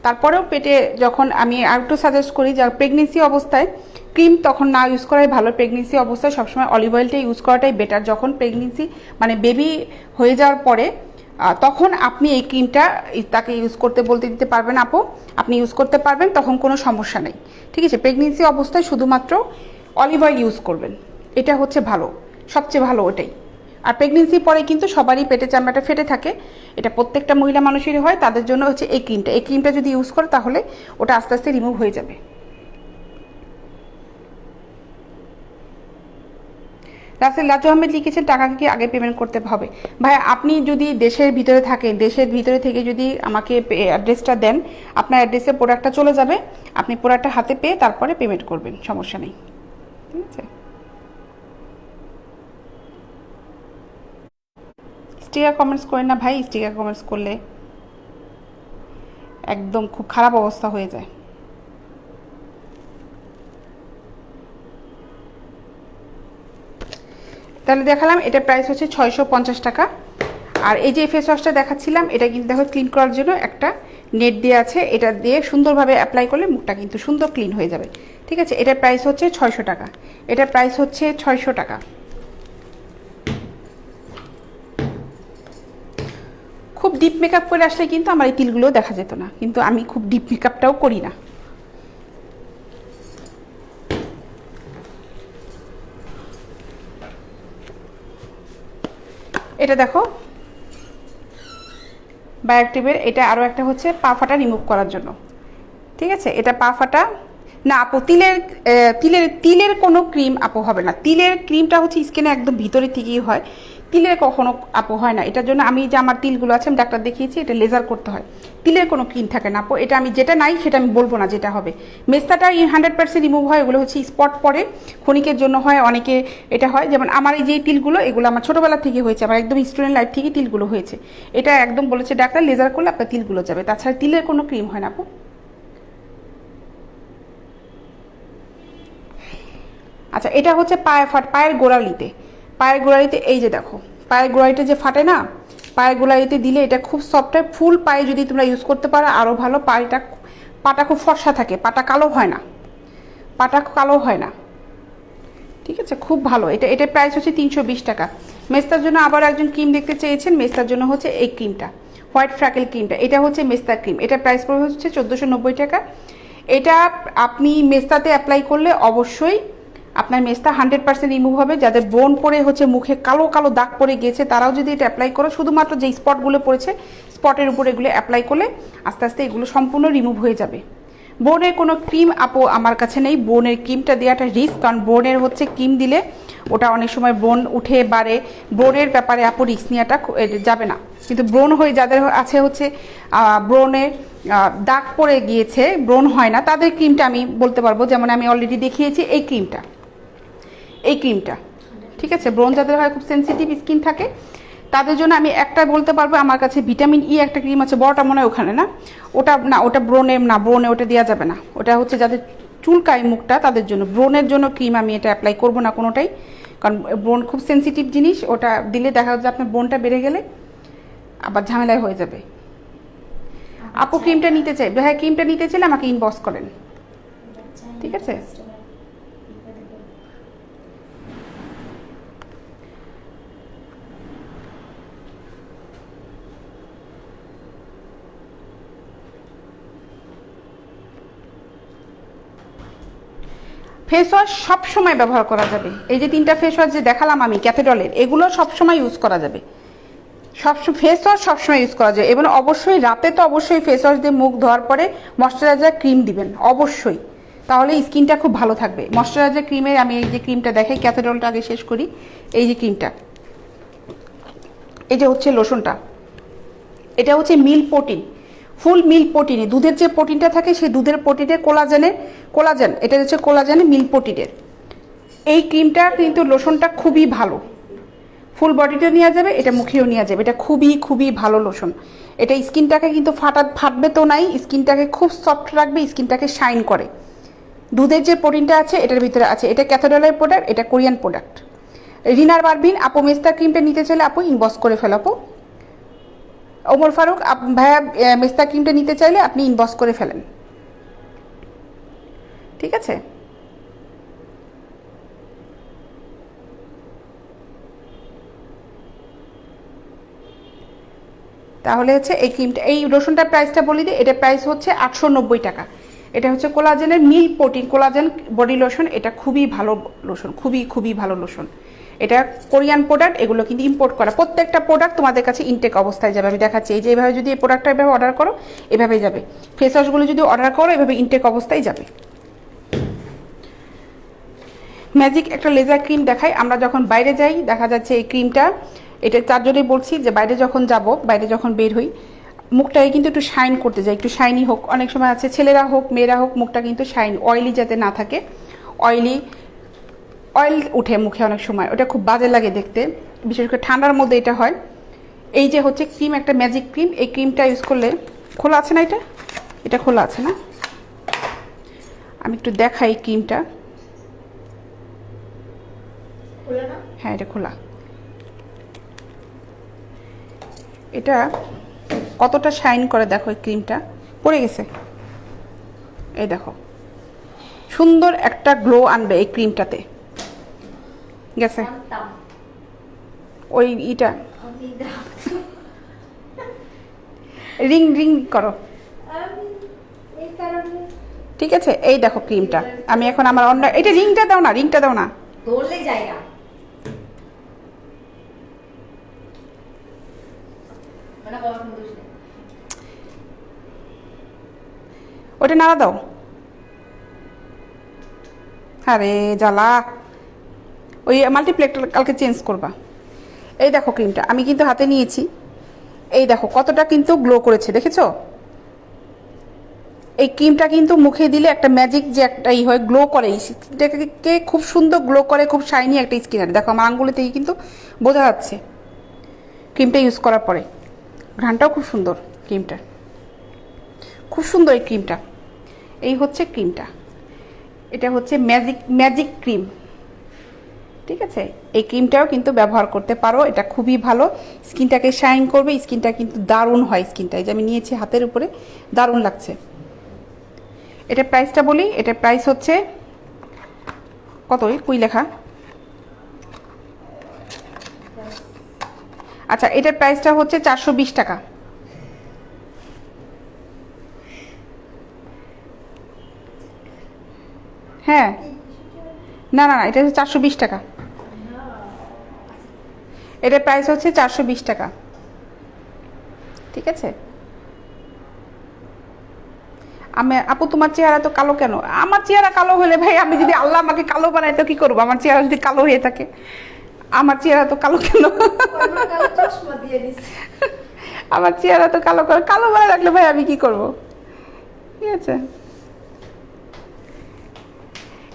তারপরেও পেটে যখন আমি আরেকটু সাজেস্ট করি যা প্রেগনেন্সি অবস্থায় ক্রিম তখন না ইউজ করাই ভালো। প্রেগনেন্সি অবস্থায় সবসময় অলিভ অয়েলটা ইউজ করাটাই বেটার। যখন প্রেগনেন্সি মানে বেবি হয়ে যাওয়ার পরে তখন আপনি এই ক্রিমটা তাকে ইউজ করতে বলতে দিতে পারবেন আপু, আপনি ইউজ করতে পারবেন, তখন কোনো সমস্যা নেই। ঠিক আছে, প্রেগনেন্সি অবস্থায় শুধুমাত্র অলিভ অয়েল ইউজ করবেন, এটা হচ্ছে ভালো, সবচেয়ে ভালো ওটাই। আর প্রেগনেন্সির পরে কিন্তু সবারই পেটে চামড়াটা ফেটে থাকে, এটা প্রত্যেকটা মহিলা মানুষেরই হয়, তাদের জন্য হচ্ছে এই ক্রিমটা যদি ইউজ করে তাহলে ওটা আস্তে আস্তে রিমুভ হয়ে যাবে। রাসেল রাজু আহমেদ লিখেছেন টাকা কি আগে পেমেন্ট করতে হবে? ভাই আপনি যদি দেশের ভিতরে থাকেন, দেশের ভিতরে থেকে যদি আমাকে অ্যাড্রেসটা দেন, আপনার অ্যাড্রেসে প্রোডাক্টটা চলে যাবে, আপনি প্রোডাক্টটা হাতে পেয়ে তারপরে পেমেন্ট করবেন, সমস্যা নেই। ঠিক আছে, স্টিকার কমেন্টস করেন না ভাই, স্টিকার কমেন্টস করলে একদম খুব খারাপ অবস্থা হয়ে যায়। তাহলে দেখালাম, এটা প্রাইস হচ্ছে 650 টাকা। আর এই যে ফেস ওয়াশটা দেখাচ্ছিলাম, এটা কিন্তু দেখো ক্লিন করার জন্য একটা নেট দিয়ে আছে, এটা দিয়ে সুন্দরভাবে অ্যাপ্লাই করলে মুখটা কিন্তু সুন্দর ক্লিন হয়ে যাবে। ঠিক আছে, এটার প্রাইস হচ্ছে 600 টাকা। এটার প্রাইস হচ্ছে 600 টাকা। খুব ডিপ মেকআপ করে আসলে কিন্তু আমার এই তিলগুলো দেখা যেত না, কিন্তু আমি খুব ডিপ মেকআপটাও করি না। এটা দেখো বায়োটিভের, এটা আরও একটা হচ্ছে পা ফাটা রিমুভ করার জন্য। ঠিক আছে, এটা পা ফাটা না আপু, তিলের তিলের তিলের কোনো ক্রিম আপু হবে না। তিলের ক্রিমটা হচ্ছে স্কিনে একদম ভিতরে থেকেই হয়, তিলের কখনো আপু হয় না। এটার জন্য আমি যে আমার তিলগুলো আছে আমি ডাক্তার দেখিয়েছি, এটা লেজার করতে হয়, তিলের কোনো ক্রিম থাকে না আপু। এটা আমি যেটা নাই সেটা আমি বলবো না যেটা হবে। মেস্তাটা 100% রিমুভ হয়, ওগুলো হচ্ছে স্পট পরে ক্ষণিকের জন্য হয়, অনেকে এটা হয়। যেমন আমার এই যে তিলগুলো, এগুলো আমার ছোটোবেলা থেকে হয়েছে, আমার একদম স্টুডেন্ট লাইফ থেকে তিলগুলো হয়েছে। এটা একদম বলেছে ডাক্তার লেজার করলে আপনার তিলগুলো যাবে, তাছাড়া তিলের কোনো ক্রিম হয় না আপু। আচ্ছা, এটা হচ্ছে পায়ের গোড়ালিতে, পায়ের গোড়ালিতে এই যে দেখো পায়ের গোড়ালিতে যে ফাটে না, পায়ের গোড়ালিতে দিলে এটা খুব সফট হয়। ফুল পায়ে যদি তোমরা ইউজ করতে পারো আরও ভালো। পাটা খুব ফর্সা থাকে, পাটা কালো হয় না, পাটা কালো হয় না। ঠিক আছে, খুব ভালো। এটার প্রাইস হচ্ছে 320 টাকা। মেস্তার জন্য আবার একজন ক্রিম দেখতে চেয়েছেন, মেস্তার জন্য হচ্ছে এই ক্রিমটা, হোয়াইট ফ্র্যাকেল ক্রিমটা। এটা হচ্ছে মেস্তার ক্রিম, এটার প্রাইস পড়বে হচ্ছে 1490 টাকা। এটা আপনি মেস্তাতে অ্যাপ্লাই করলে অবশ্যই আপনার মেস্তা 100% রিমুভ হবে। যাদের ব্রণ পড়ে হচ্ছে মুখে কালো কালো দাগ পড়ে গিয়েছে তারাও যদি এটা অ্যাপ্লাই করো, শুধুমাত্র যে স্পটগুলো পড়েছে স্পটের উপর এগুলো অ্যাপ্লাই করলে আস্তে আস্তে এগুলো সম্পূর্ণ রিমুভ হয়ে যাবে। ব্রণের কোনো ক্রিম আপু আমার কাছে নেই, ব্রণের ক্রিমটা দেওয়াটা রিস্ক, কারণ ব্রণের হচ্ছে ক্রিম দিলে ওটা অনেক সময় ব্রণ উঠে বাড়ে, ব্রণের ব্যাপারে আপু রিস্ক নেওয়াটা যাবে না। কিন্তু ব্রণ হয়ে যাদের আছে হচ্ছে ব্রণে দাগ পড়ে গিয়েছে, ব্রণ হয় না, তাদের ক্রিমটা আমি বলতে পারবো। যেমন আমি অলরেডি দেখিয়েছি এই ক্রিমটা, ঠিক আছে। ব্রণ যাদের হয়, খুব সেন্সিটিভ স্কিন থাকে, তাদের জন্য আমি একটা বলতে পারবো, আমার কাছে ভিটামিন ই একটা ক্রিম আছে, বড়টা মনে হয় ওখানে না, ওটা ব্রণে ওটা দেওয়া যাবে না। ওটা হচ্ছে যাদের চুলকায় মুখটা তাদের জন্য, ব্রণের জন্য ক্রিম আমি এটা অ্যাপ্লাই করবো না কোনোটাই, কারণ ব্রণ খুব সেন্সিটিভ জিনিস, ওটা দিলে দেখা যাচ্ছে আপনার ব্রণটা বেড়ে গেলে আবার ঝামেলায় হয়ে যাবে। আপু ক্রিমটা নিতে চাই, হ্যাঁ ক্রিমটা নিতে চাইলে আমাকে ইনবক্স করেন, ঠিক আছে। ফেস ওয়াশ সবসময় ব্যবহার করা যাবে। এই যে 3টা ফেস ওয়াশ যে দেখালাম আমি ক্যাথেড্রলের, এগুলো সবসময় ইউজ করা যাবে। ফেস ওয়াশ সবসময় ইউজ করা যায়, এবং অবশ্যই রাতে তো অবশ্যই ফেস ওয়াশ দিয়ে মুখ ধোয়ার পরে ময়শ্চারাইজার ক্রিম দিবেন অবশ্যই, তাহলে স্কিনটা খুব ভালো থাকবে। ময়শ্চারাইজার ক্রিমের আমি এই যে ক্রিমটা দেখাই, ক্যাথেড্রলটা আগে শেষ করি। এই যে ক্রিমটা, এই যে হচ্ছে লোশনটা, এটা হচ্ছে মিল্ক প্রোটিন, ফুল মিল্ক প্রোটিনে, দুধের যে প্রোটিনটা থাকে সেই দুধের প্রোটিনের কোলাজেন, এটা হচ্ছে কোলাজেনে মিল্ক প্রোটিনের। এই ক্রিমটা কিন্তু লোশনটা খুবই ভালো, ফুল বডিতে নেওয়া যাবে, এটা মুখেও নেওয়া যাবে, এটা খুবই খুবই ভালো লোশন। এটা স্কিনটাকে কিন্তু ফাটবে তো নাই, স্কিনটাকে খুব সফট রাখবে, স্কিনটাকে শাইন করে। দুধের যে প্রোটিনটা আছে এটার ভিতরে আছে। এটা ক্যাথেড্রলের প্রোডাক্ট, এটা কোরিয়ান প্রোডাক্ট। রিনার বারবিন আপু মেস্তা ক্রিমটা নিতে চাইলে আপু ইনবক্স করে ফেলাবো। ওমর ফারুক ভাইয়া মেস্তা ক্রিমটা নিতে চাইলে আপনি ইনবক্স করে ফেলেন, ঠিক আছে। তাহলে হচ্ছে এই ক্রিমটা, এই লোশনটার প্রাইসটা বলি দিই, এটার প্রাইস হচ্ছে 890 টাকা। এটা হচ্ছে কোলাজেনের milk protein collagen body lotion, এটা খুবই ভালো লোশন, খুবই খুবই ভালো লোশন। এটা কোরিয়ান প্রোডাক্ট, এগুলো কিন্তু ইম্পোর্ট করা। প্রত্যেকটা প্রোডাক্ট তোমাদের কাছে ইনটেক অবস্থায় যাবে, আমি দেখাচ্ছি। এই যে এভাবে যদি এই প্রোডাক্টটা এভাবে অর্ডার করো এভাবেই যাবে, ফেস ওয়াশগুলো যদি অর্ডার করো এভাবে ইনটেক অবস্থায় যাবে। ম্যাজিক একটা লেজার ক্রিম দেখাই। আমরা যখন বাইরে যাই দেখা যাচ্ছে এই ক্রিমটা, এটা তার জন্যই বলছি যে বাইরে যখন যাব, বাইরে যখন বের হই, মুখটাকে কিন্তু একটু শাইন করতে যাই, একটু শাইনি হোক। অনেক সময় আছে ছেলেরা হোক মেয়েরা হোক, মুখটা কিন্তু শাইন, অয়েলি যাতে না থাকে, অয়েল উঠে মুখে অনেক সময়, ওটা খুব বাজে লাগে দেখতে, বিশেষ করে ঠান্ডার মধ্যে এটা হয়। এই যে হচ্ছে ক্রিম, একটা ম্যাজিক ক্রিম, এই ক্রিমটা ইউজ করলে, খোলা আছে না, এটা খোলা আছে না, আমি একটু দেখাই ক্রিমটা। হ্যাঁ এটা খোলা। এটা কতটা শাইন করে দেখো, এই ক্রিমটা পড়ে গেছে, এই দেখো সুন্দর একটা গ্লো আনবে এই ক্রিমটাতে, গেছে ওই ইটা রিং রিং করো। এই কারণে ঠিক আছে, এই দেখো ক্রিমটা। আমি এখন আমার অন্য এটা রিংটা দাও না, রিংটা দাও না। ধরলেই জায়গা মানে বাবা কোনো দোষ নেই। ওটা নাড়া দাও। আরে জ্বালা, ওই মাল্টিপ্লেক্ট কালকে চেঞ্জ করবা। এই দেখো ক্রিমটা আমি কিন্তু হাতে নিয়েছি, এই দেখো কতটা কিন্তু গ্লো করেছে, দেখেছো? এই ক্রিমটা কিন্তু মুখে দিলে একটা ম্যাজিক যে একটা ই হয়, গ্লো করে, স্কিনটাকে খুব সুন্দর গ্লো করে, খুব শাইনি একটা স্কিন আর দেখো আমার আঙ্গুলিতেই কিন্তু বোঝা যাচ্ছে ক্রিমটা ইউজ করার পরে। ঘ্রাণটাও খুব সুন্দর ক্রিমটা, খুব সুন্দর এই ক্রিমটা। এই হচ্ছে ক্রিমটা, এটা হচ্ছে ম্যাজিক ক্রিম। ঠিক আছে, এই ক্রিমটাও কিন্তু ব্যবহার করতে পারো, এটা খুবই ভালো, স্কিনটাকে শাইন করবে, স্কিনটা কিন্তু দারুণ হয় স্কিনটা। এই যে আমি নিয়েছি হাতের উপরে, দারুণ লাগছে। এটার প্রাইসটা বলি, এটার প্রাইস হচ্ছে কত, কুই লেখা? আচ্ছা, এটার প্রাইসটা হচ্ছে 420 টাকা। হ্যাঁ, না না না, এটা হচ্ছে 420 টাকা। এটার প্রাইস হচ্ছে 420 টাকা। ঠিক আছে। আমি আপু তোমার চেহারা তো কালো কেন? আমার চেহারা কালো হলে ভাই, আমি যদি আল্লাহ আমাকে কালো বানায় তো কি করবো? আমার চেহারা যদি কালো হয়ে থাকে, আমার চেহারা তো কালো কেন? আমার কালো চশমা দিয়ে দিছে। আমার চেহারা তো কালো করে, কালো বানায় রাখলে ভাই আমি কি করব? ঠিক আছে,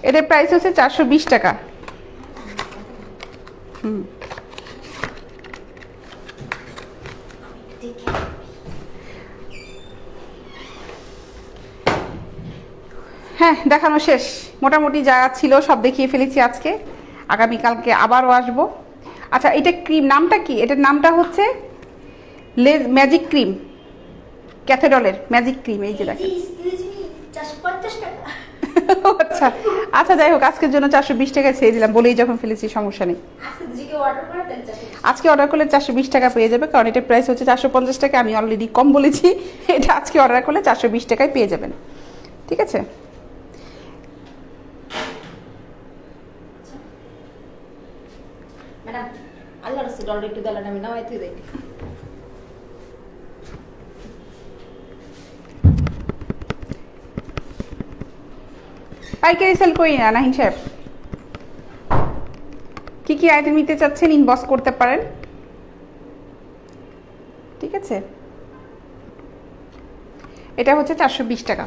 এটার প্রাইস হচ্ছে 420 টাকা। হুম, হ্যাঁ, দেখানো শেষ, মোটামুটি যা ছিল সব দেখিয়ে ফেলেছি আজকে। আগামীকালকে আবারও আসবো। আচ্ছা, এটা ক্রিম নামটা কি? এটার নামটা হচ্ছে ম্যাজিক ক্রিম, ক্যাথেডলের ম্যাজিক ক্রিম। এই যে দেখেন। এক্সকিউজ মি, 450 টাকা। আচ্ছা আচ্ছা, যাই হোক, আজকের জন্য 420 টাকা ছেড়ে দিলাম, বলেই যখন ফেলেছি সমস্যা নেই। আজকে যদি অর্ডার করে দেন 450। আজকে অর্ডার করলে 420 টাকা পেয়ে যাবে, কারণ এটার প্রাইস হচ্ছে 450 টাকা। আমি অলরেডি কম বলেছি, এটা আজকে অর্ডার করলে 420 টাকায় পেয়ে যাবেন। ঠিক আছে। ম্যাডাম, আল্লাহ রাসূল অলরেডি একটু দলান আমি নামাই তুই দেই। পাইকারি সেল করি না নাহিন সাহেব। কি কি আইটেম নিতে চাচ্ছেন ইনবক্স করতে পারেন। ঠিক আছে, এটা হচ্ছে 420 টাকা।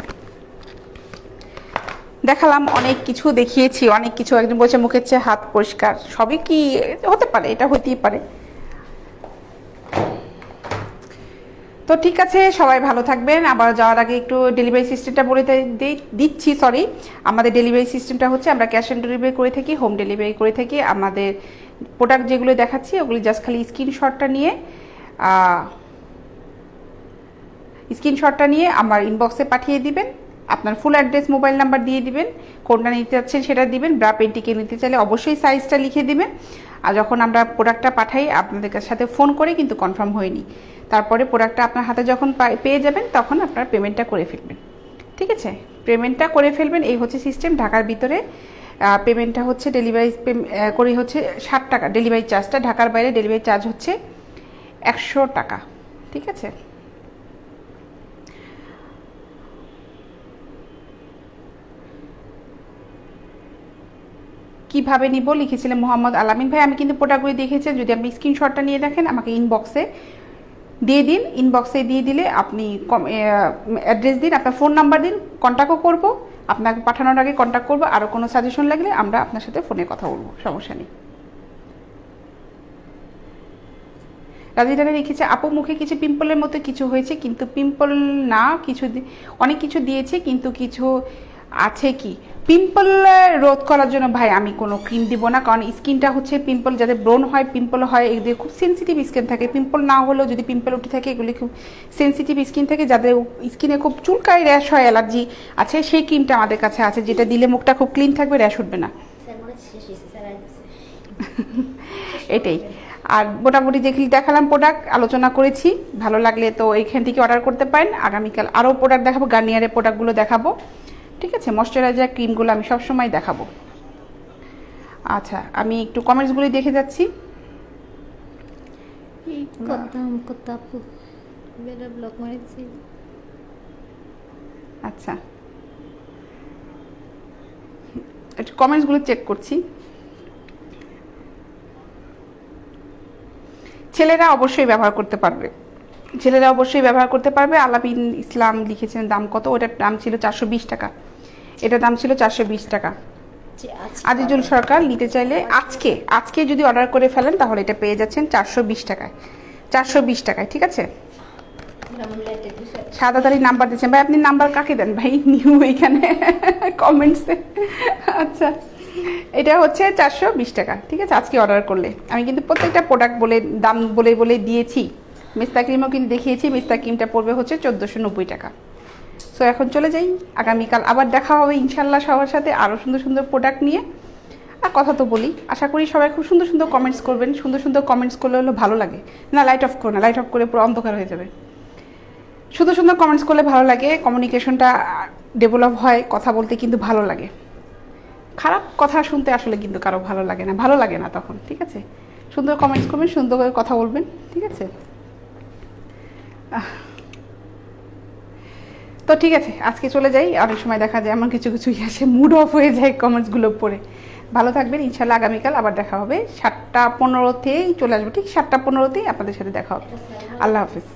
দেখালাম, অনেক কিছু দেখিয়েছি, অনেক কিছু। একজন বলছে মুখের চেয়ে হাত পরিষ্কার, সবই কি হতে পারে? এটা হতেই পারে। তো ঠিক আছে, সবাই ভালো থাকবেন। আবার যাওয়ার আগে একটু ডেলিভারি সিস্টেমটা বলে দিচ্ছি। সরি, আমাদের ডেলিভারি সিস্টেমটা হচ্ছে আমরা ক্যাশ অন ডেলিভারি করে থাকি, হোম ডেলিভারি করে থাকি। আমাদের প্রোডাক্ট যেগুলো দেখাচ্ছি ওগুলি জাস্ট খালি স্ক্রিনশটটা নিয়ে আমার ইনবক্সে পাঠিয়ে দিবেন। আপনার ফুল অ্যাড্রেস, মোবাইল নাম্বার দিয়ে দিবেন, কোনটা নিতে চাচ্ছেন সেটা দিবেন। ব্রা পেন্টিকে নিতে চাইলে অবশ্যই সাইজটা লিখে দিবেন। আর যখন আমরা প্রোডাক্টটা পাঠাই আপনাদের সাথে ফোন করে কিন্তু কনফার্ম হয়নি, তারপরে প্রোডাক্টটা আপনার হাতে যখন পেয়ে যাবেন তখন আপনার পেমেন্টটা করে ফেলবেন। ঠিক আছে, পেমেন্টটা করে ফেলবেন, এই হচ্ছে সিস্টেম। ঢাকার ভিতরে পেমেন্টটা হচ্ছে ডেলিভারি করে হচ্ছে 60 টাকা ডেলিভারি চার্জটা। ঢাকার বাইরে ডেলিভারি চার্জ হচ্ছে 100 টাকা। ঠিক আছে। কিভাবে নিব লিখেছিলেন মোহাম্মদ আলামিন ভাই। আমি কিন্তু প্রোডাক্টগুলি দেখেছেন, যদি আপনি স্ক্রিনশটটা নিয়ে দেখেন আমাকে ইনবক্সে দিয়ে দিন। ইনবক্সে দিয়ে দিলে আপনি অ্যাড্রেস দিন, আপনার ফোন নাম্বার দিন, কন্ট্যাক্টও করবো আপনাকে, পাঠানোর আগে কন্ট্যাক্ট করবো। আরও কোনো সাজেশন লাগলে আমরা আপনার সাথে ফোনে কথা বলবো, সমস্যা নেই। রাজিটারে লিখেছে আপু মুখে কিছু পিম্পলের মতো কিছু হয়েছে, কিন্তু পিম্পল না, অনেক কিছু দিয়েছে, কিন্তু কিছু আছে কি পিম্পল রোধ করার জন্য ভাই আমি কোনো ক্রিম দিব না, কারণ স্কিনটা হচ্ছে পিম্পল যাদের ব্রণ হয়, পিম্পল হয়, এগুলো খুব সেন্সিটিভ স্কিন থাকে। পিম্পল না হলেও যদি পিম্পল উঠে থাকে এগুলি খুব সেন্সিটিভ স্কিন থাকে, যাদের স্কিনে খুব চুলকায়, র্যাশ হয়, অ্যালার্জি আছে, সেই ক্রিমটা আমাদের কাছে আছে, যেটা দিলে মুখটা খুব ক্লিন থাকবে, র্যাশ উঠবে না। স্যার মনে হচ্ছে শেষ হয়েছে, স্যার আইতেছে। এটাই। আর মোটামুটি যেগুলি দেখালাম প্রোডাক্ট আলোচনা করেছি, ভালো লাগলে তো এইখান থেকে অর্ডার করতে পারেন। আগামীকাল আরও প্রোডাক্ট দেখাবো, গার্নিয়ারের প্রোডাক্টগুলো দেখাবো, ঠিক আছে, ময়শ্চারাইজার ক্রিমগুলো আমি সবসময় দেখাবো। আচ্ছা, আমি একটু কমেন্টসগুলি দেখে যাচ্ছি। আচ্ছা, একটু কমেন্টসগুলো চেক করছি। ছেলেরা অবশ্যই ব্যবহার করতে পারবে, ছেলেরা অবশ্যই ব্যবহার করতে পারবে। আলাবিন ইসলাম লিখেছেন দাম কত, ওটার দাম ছিল 420 টাকা, এটার দাম ছিল 420 টাকা। আজিজুল সরকার নিতে চাইলে আজকে যদি অর্ডার করে ফেলেন তাহলে এটা পেয়ে যাচ্ছেন 420 টাকায়, 420 টাকায়, ঠিক আছে। সাদা তারিখ নাম্বার দিচ্ছেন ভাই, আপনি নাম্বার কাকে দেন ভাই, নিউ এইখানে কমেন্টসে। আচ্ছা, এটা হচ্ছে 420 টাকা, ঠিক আছে, আজকে অর্ডার করলে। আমি কিন্তু প্রত্যেকটা প্রোডাক্ট বলে দাম বলে দিয়েছি। মেস্তা ক্রিমও কিন্তু দেখিয়েছি, মেস্তা ক্রিমটা পড়বে হচ্ছে 1490 টাকা। সো এখন চলে যাই, আগামীকাল আবার দেখা হবে ইনশাল্লাহ সবার সাথে আরও সুন্দর সুন্দর প্রোডাক্ট নিয়ে। আর কথা তো বলি, আশা করি সবাই খুব সুন্দর সুন্দর কমেন্টস করবেন, সুন্দর সুন্দর কমেন্টস করলে হলো ভালো লাগে না। লাইট অফ করো না, লাইট অফ করে পুরো অন্ধকার হয়ে যাবে। সুন্দর সুন্দর কমেন্টস করলে ভালো লাগে, কমিউনিকেশনটা ডেভেলপ হয়, কথা বলতে কিন্তু ভালো লাগে। খারাপ কথা শুনতে আসলে কিন্তু কারো ভালো লাগে না তখন, ঠিক আছে। সুন্দর কমেন্টস করবেন, সুন্দর করে কথা বলবেন, ঠিক আছে। তো ঠিক আছে, আজকে চলে যাই। অনেক সময় দেখা যায় এমন কিছু আসে, মুড অফ হয়ে যায় কমেন্টসগুলো পড়ে। ভালো থাকবেন, ইনশাল্লাহ আগামীকাল আবার দেখা হবে 7টা 15তেই চলে আসবো, ঠিক 7টা 15তেই আপনাদের সাথে দেখা হবে। আল্লাহ হাফিজ।